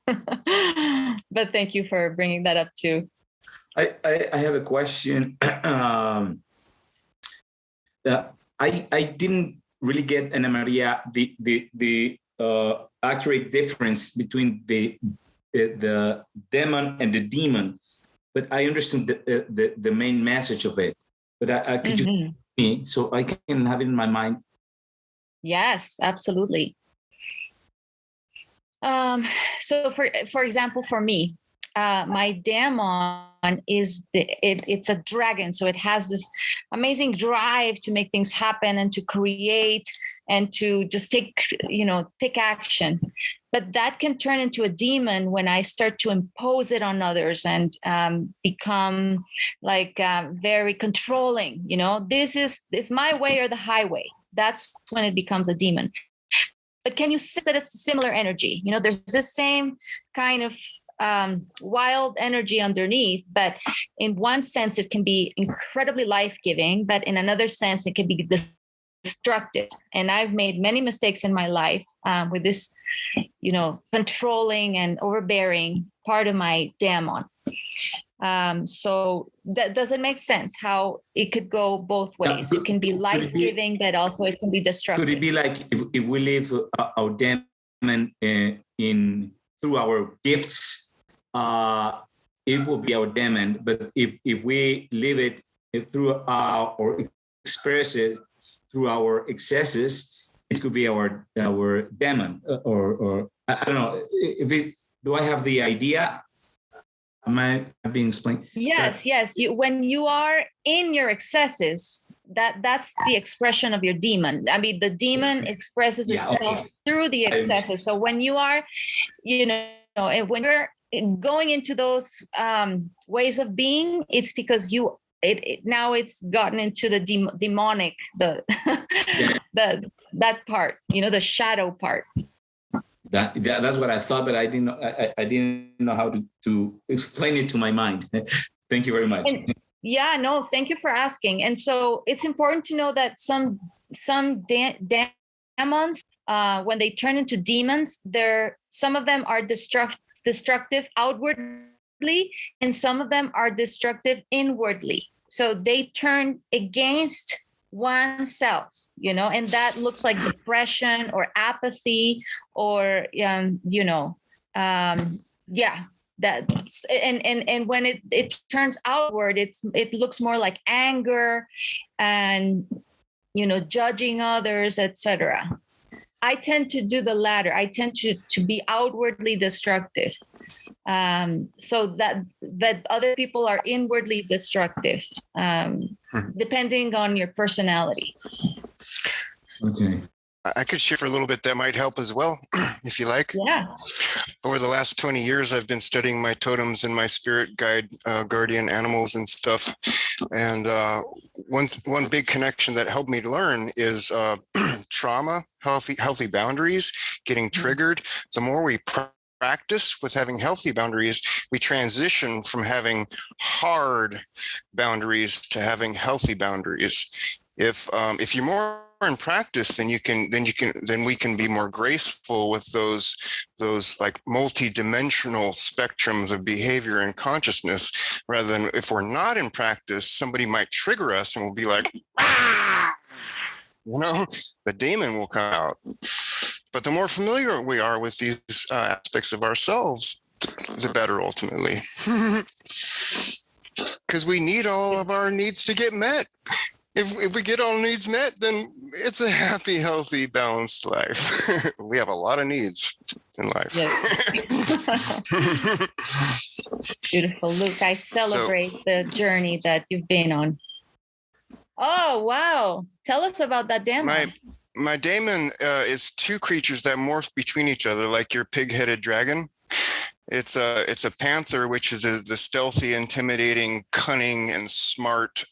But thank you for bringing that up too. I have a question. I didn't really get, Anamaria, the accurate difference between the demon and the demon, but I understood the main message of it. But could you tell me so I can have it in my mind? Yes, absolutely. So for example, for me, my daemon is it's a dragon. So it has this amazing drive to make things happen and to create and to just take action. But that can turn into a demon when I start to impose it on others and become like very controlling. This is my way or the highway. That's when it becomes a demon. But can you see that it's a similar energy? There's this same kind of wild energy underneath, but in one sense, it can be incredibly life-giving, but in another sense, it can be destructive. And I've made many mistakes in my life with this, controlling and overbearing part of my demon. So that doesn't make sense how it could go both ways. It can be life-giving, but also it can be destructive. Could it be like if we live our demon through our gifts, it will be our demon. But if we live it through or express it through our excesses, it could be our demon. Or I don't know. Do I have the idea? Am I being explained? Yes. When you are in your excesses, that's the expression of your demon. I mean, the demon expresses itself through the excesses. So when you are, when you're going into those ways of being, it's because now it's gotten into the demonic, that part, the shadow part. That's what I thought, but I didn't know how to explain it to my mind. Thank you very much. Thank you for asking. And so it's important to know that some demons, when they turn into demons, some of them are destructive outwardly, and some of them are destructive inwardly. So they turn against oneself, and that looks like depression or apathy or that's and when it turns outward, it looks more like anger and judging others, etc. I tend to do the latter. I tend to be outwardly destructive, so that other people are inwardly destructive, depending on your personality. Okay. I could share for a little bit that might help as well, if you like. Yeah. Over the last 20 years, I've been studying my totems and my spirit guide, guardian animals and stuff. And one big connection that helped me to learn is trauma, healthy boundaries, getting triggered. The more we practice with having healthy boundaries, we transition from having hard boundaries to having healthy boundaries. If you're more in practice, then we can be more graceful with those like multi-dimensional spectrums of behavior and consciousness, rather than if we're not in practice, somebody might trigger us and we'll be like, the demon will come out. But the more familiar we are with these aspects of ourselves, the better ultimately. Because we need all of our needs to get met. If we get all needs met, then it's a happy, healthy, balanced life. We have a lot of needs in life. Yes. Beautiful, Luke. I celebrate the journey that you've been on. Oh, wow. Tell us about that daemon. My daemon is two creatures that morph between each other, like your pig-headed dragon. It's a panther, which is the stealthy, intimidating, cunning, and smart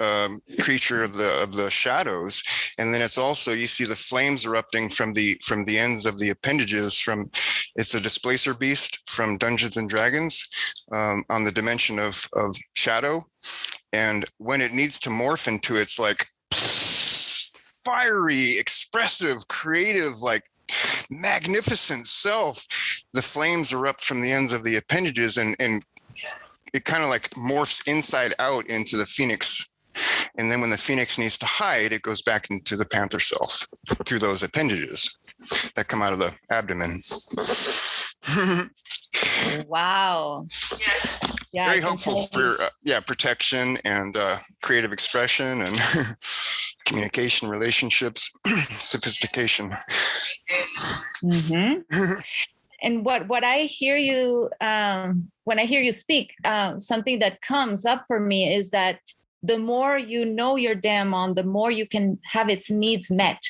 creature of the shadows. And then it's also, you see the flames erupting from the ends of the appendages. It's a displacer beast from Dungeons and Dragons on the dimension of shadow. And when it needs to morph into its like fiery, expressive, creative, like magnificent self, the flames erupt from the ends of the appendages, and it kind of like morphs inside out into the phoenix. And then when the phoenix needs to hide, it goes back into the panther self through those appendages that come out of the abdomen. Wow. Yeah, very helpful for protection and creative expression and communication, relationships, sophistication. Mm-hmm. And what I hear you when I hear you speak, something that comes up for me is that the more you know your daemon, the more you can have its needs met.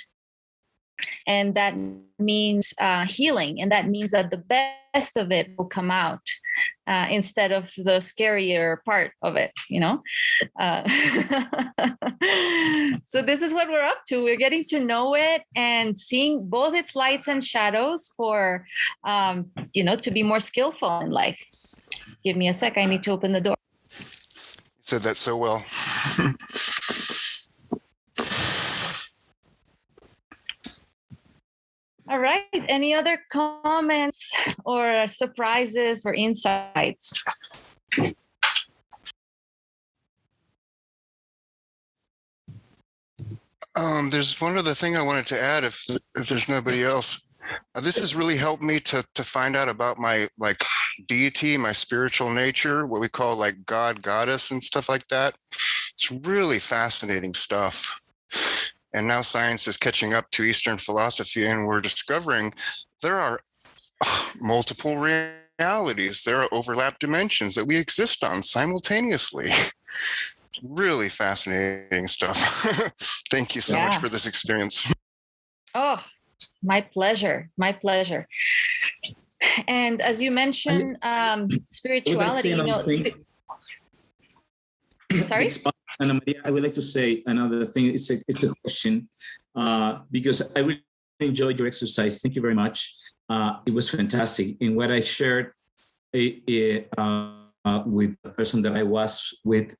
And that means healing. And that means that the best of it will come out instead of the scarier part of it, So this is what we're up to. We're getting to know it and seeing both its lights and shadows for, to be more skillful in life. Give me a sec. I need to open the door. You said that so well. All right. Any other comments or surprises or insights? There's one other thing I wanted to add if there's nobody else. This has really helped me to find out about my like deity, my spiritual nature, what we call like God, goddess and stuff like that. It's really fascinating stuff. And now science is catching up to Eastern philosophy, and we're discovering there are multiple realities. There are overlap dimensions that we exist on simultaneously. Really fascinating stuff. Thank you so much for this experience. Oh, my pleasure. My pleasure. And as you mentioned, spirituality, sorry? Anamaria, I would like to say another thing. It's a question because I really enjoyed your exercise. Thank you very much. It was fantastic. And what I shared with the person that I was with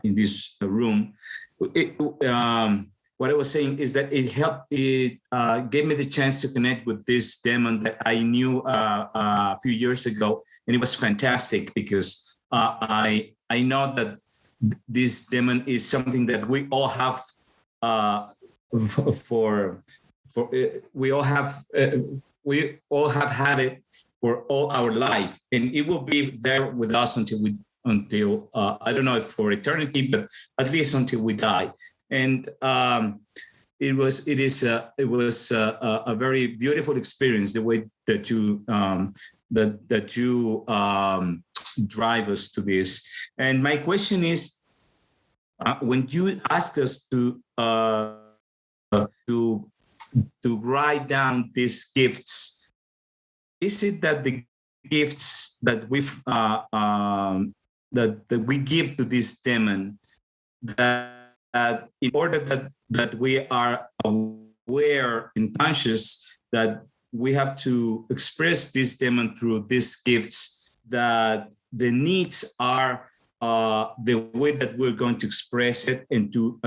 in this room, what I was saying is that it helped. It gave me the chance to connect with this demon that I knew a few years ago, and it was fantastic because I know that this demon is something that we all have. We all have had it for all our life, and it will be there with us until I don't know if for eternity, but at least until we die. And it was a very beautiful experience, the way that you drive us to this. And my question is, when you ask us to write down these gifts, is it that the gifts that we give to this demon, that in order that we are aware and conscious that we have to express this demon through these gifts, that the needs are the way that we're going to express it and to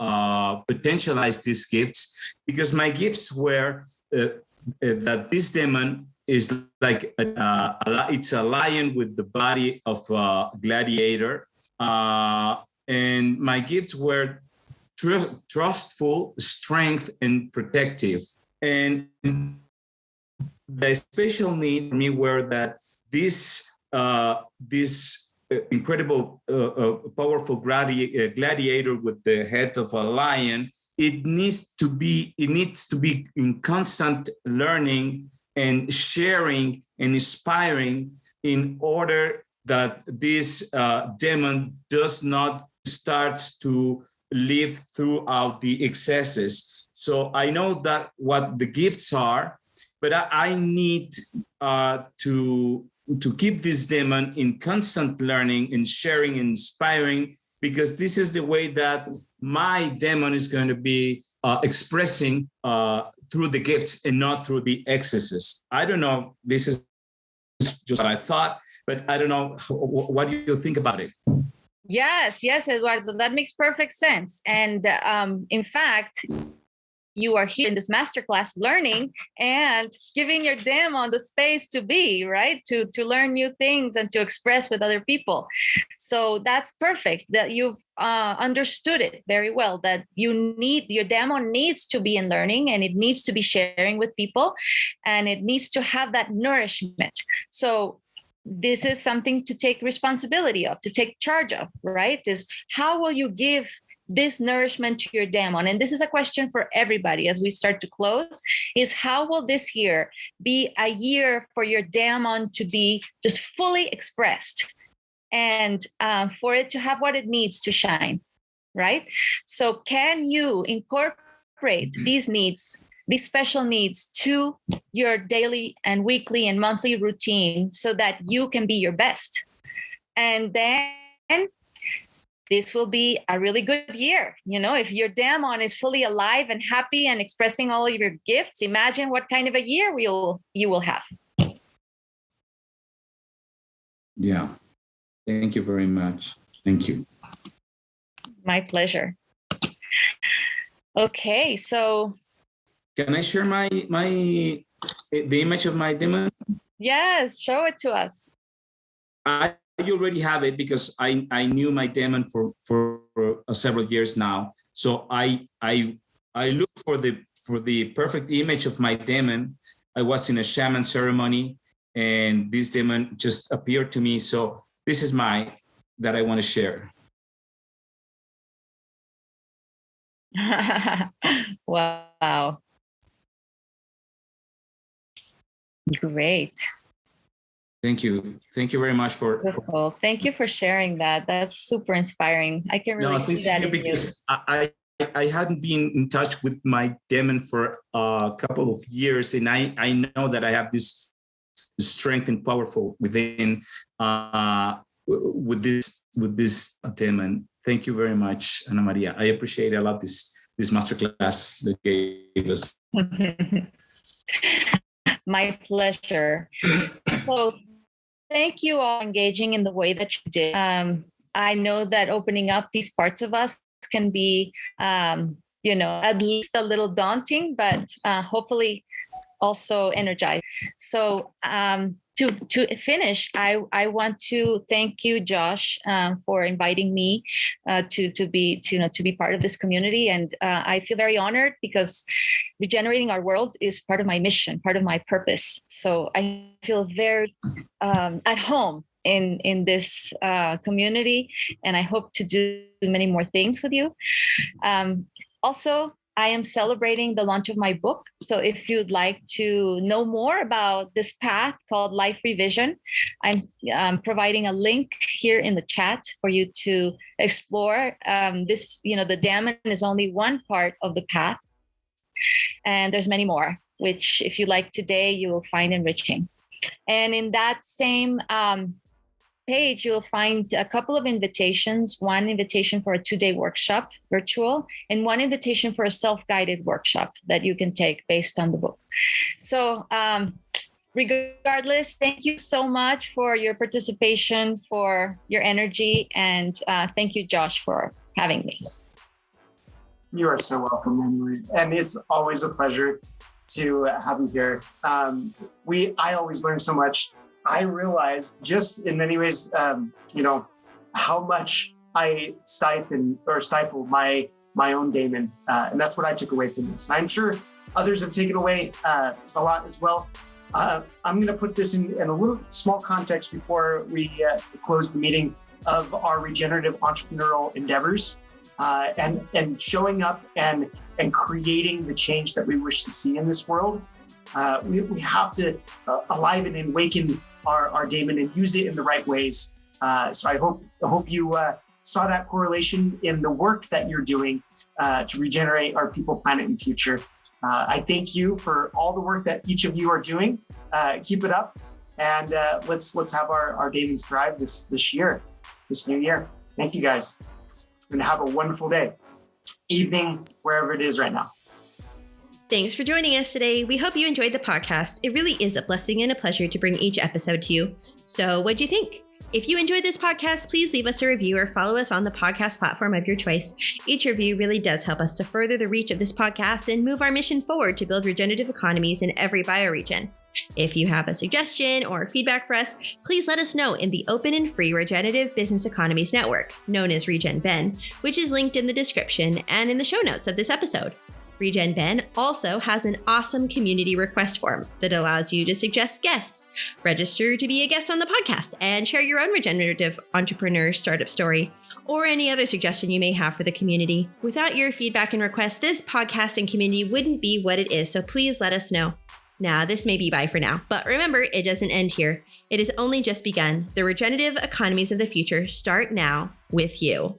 potentialize these gifts? Because my gifts were that this demon is like it's a lion with the body of a gladiator, and my gifts were trustful, strength, and protective. And the special need for me were that this incredible, powerful gladiator with the head of a lion, it needs to be in constant learning and sharing and inspiring, in order that this demon does not start to live throughout the excesses. So I know that what the gifts are, but I need to keep this demon in constant learning and sharing and inspiring, because this is the way that my demon is going to be expressing through the gifts and not through the excesses. I don't know, this is just what I thought, but I don't know, what do you think about it? Yes, Eduardo, that makes perfect sense. And in fact, you are here in this masterclass learning and giving your demon the space to be, right? To learn new things and to express with other people. So that's perfect that you've understood it very well, that your demon needs to be in learning, and it needs to be sharing with people, and it needs to have that nourishment. So this is something to take responsibility of, to take charge of, right? Is how will you give this nourishment to your demon? And this is a question for everybody as we start to close, is how will this year be a year for your demon to be just fully expressed and for it to have what it needs to shine, right? So can you incorporate these needs, these special needs, to your daily and weekly and monthly routine so that you can be your best? And then this will be a really good year. You know, if your demon is fully alive and happy and expressing all of your gifts, imagine what kind of a year you will have. Yeah. Thank you very much. Thank you. My pleasure. Okay, so can I share the image of my demon? Yes, show it to us. I already have it because I knew my demon for several years now. So I look for the perfect image of my demon. I was in a shaman ceremony, and this demon just appeared to me. So this is that I want to share. Wow. Great. Thank you. Thank you very much for. Beautiful. Thank you for sharing that. That's super inspiring. I can really see that in because you. I hadn't been in touch with my demon for a couple of years, and I know that I have this strength and powerful within with this demon. Thank you very much, Anamaria. I appreciate a lot this masterclass that you gave us. My pleasure. So thank you all for engaging in the way that you did. I know that opening up these parts of us can be, at least a little daunting, but hopefully also energized. So to finish, I want to thank you, Josh, for inviting me to be part of this community, and I feel very honored because regenerating our world is part of my mission, part of my purpose. So I feel very at home in this community, and I hope to do many more things with you. Also, I am celebrating the launch of my book. So if you'd like to know more about this path called Life Revision, I'm providing a link here in the chat for you to explore. The demon is only one part of the path. And there's many more, which if you like today, you will find enriching. And in that same page, you'll find a couple of invitations, one invitation for a 2-day workshop, virtual, and one invitation for a self-guided workshop that you can take based on the book. So regardless, thank you so much for your participation, for your energy, and thank you, Josh, for having me. You are so welcome, Emily. And it's always a pleasure to have you here. I always learn so much. I realized just in many ways, how much I stifle my own daemon. And that's what I took away from this. And I'm sure others have taken away a lot as well. I'm going to put this in a little small context before we close the meeting of our regenerative entrepreneurial endeavors and showing up and creating the change that we wish to see in this world. We have to aliven and awaken our daemon and use it in the right ways. So I hope you saw that correlation in the work that you're doing to regenerate our people, planet, and future. I thank you for all the work that each of you are doing. Keep it up, and let's have our daemons thrive this new year. Thank you, guys, and have a wonderful day, evening, wherever it is right now. Thanks for joining us today. We hope you enjoyed the podcast. It really is a blessing and a pleasure to bring each episode to you. So what'd you think? If you enjoyed this podcast, please leave us a review or follow us on the podcast platform of your choice. Each review really does help us to further the reach of this podcast and move our mission forward to build regenerative economies in every bioregion. If you have a suggestion or feedback for us, please let us know in the open and free Regenerative Business Economies Network, known as RegenBen, which is linked in the description and in the show notes of this episode. RegenBen also has an awesome community request form that allows you to suggest guests, register to be a guest on the podcast, and share your own regenerative entrepreneur startup story, or any other suggestion you may have for the community. Without your feedback and requests, this podcast and community wouldn't be what it is, so please let us know. Now, this may be bye for now, but remember, it doesn't end here. It has only just begun. The regenerative economies of the future start now with you.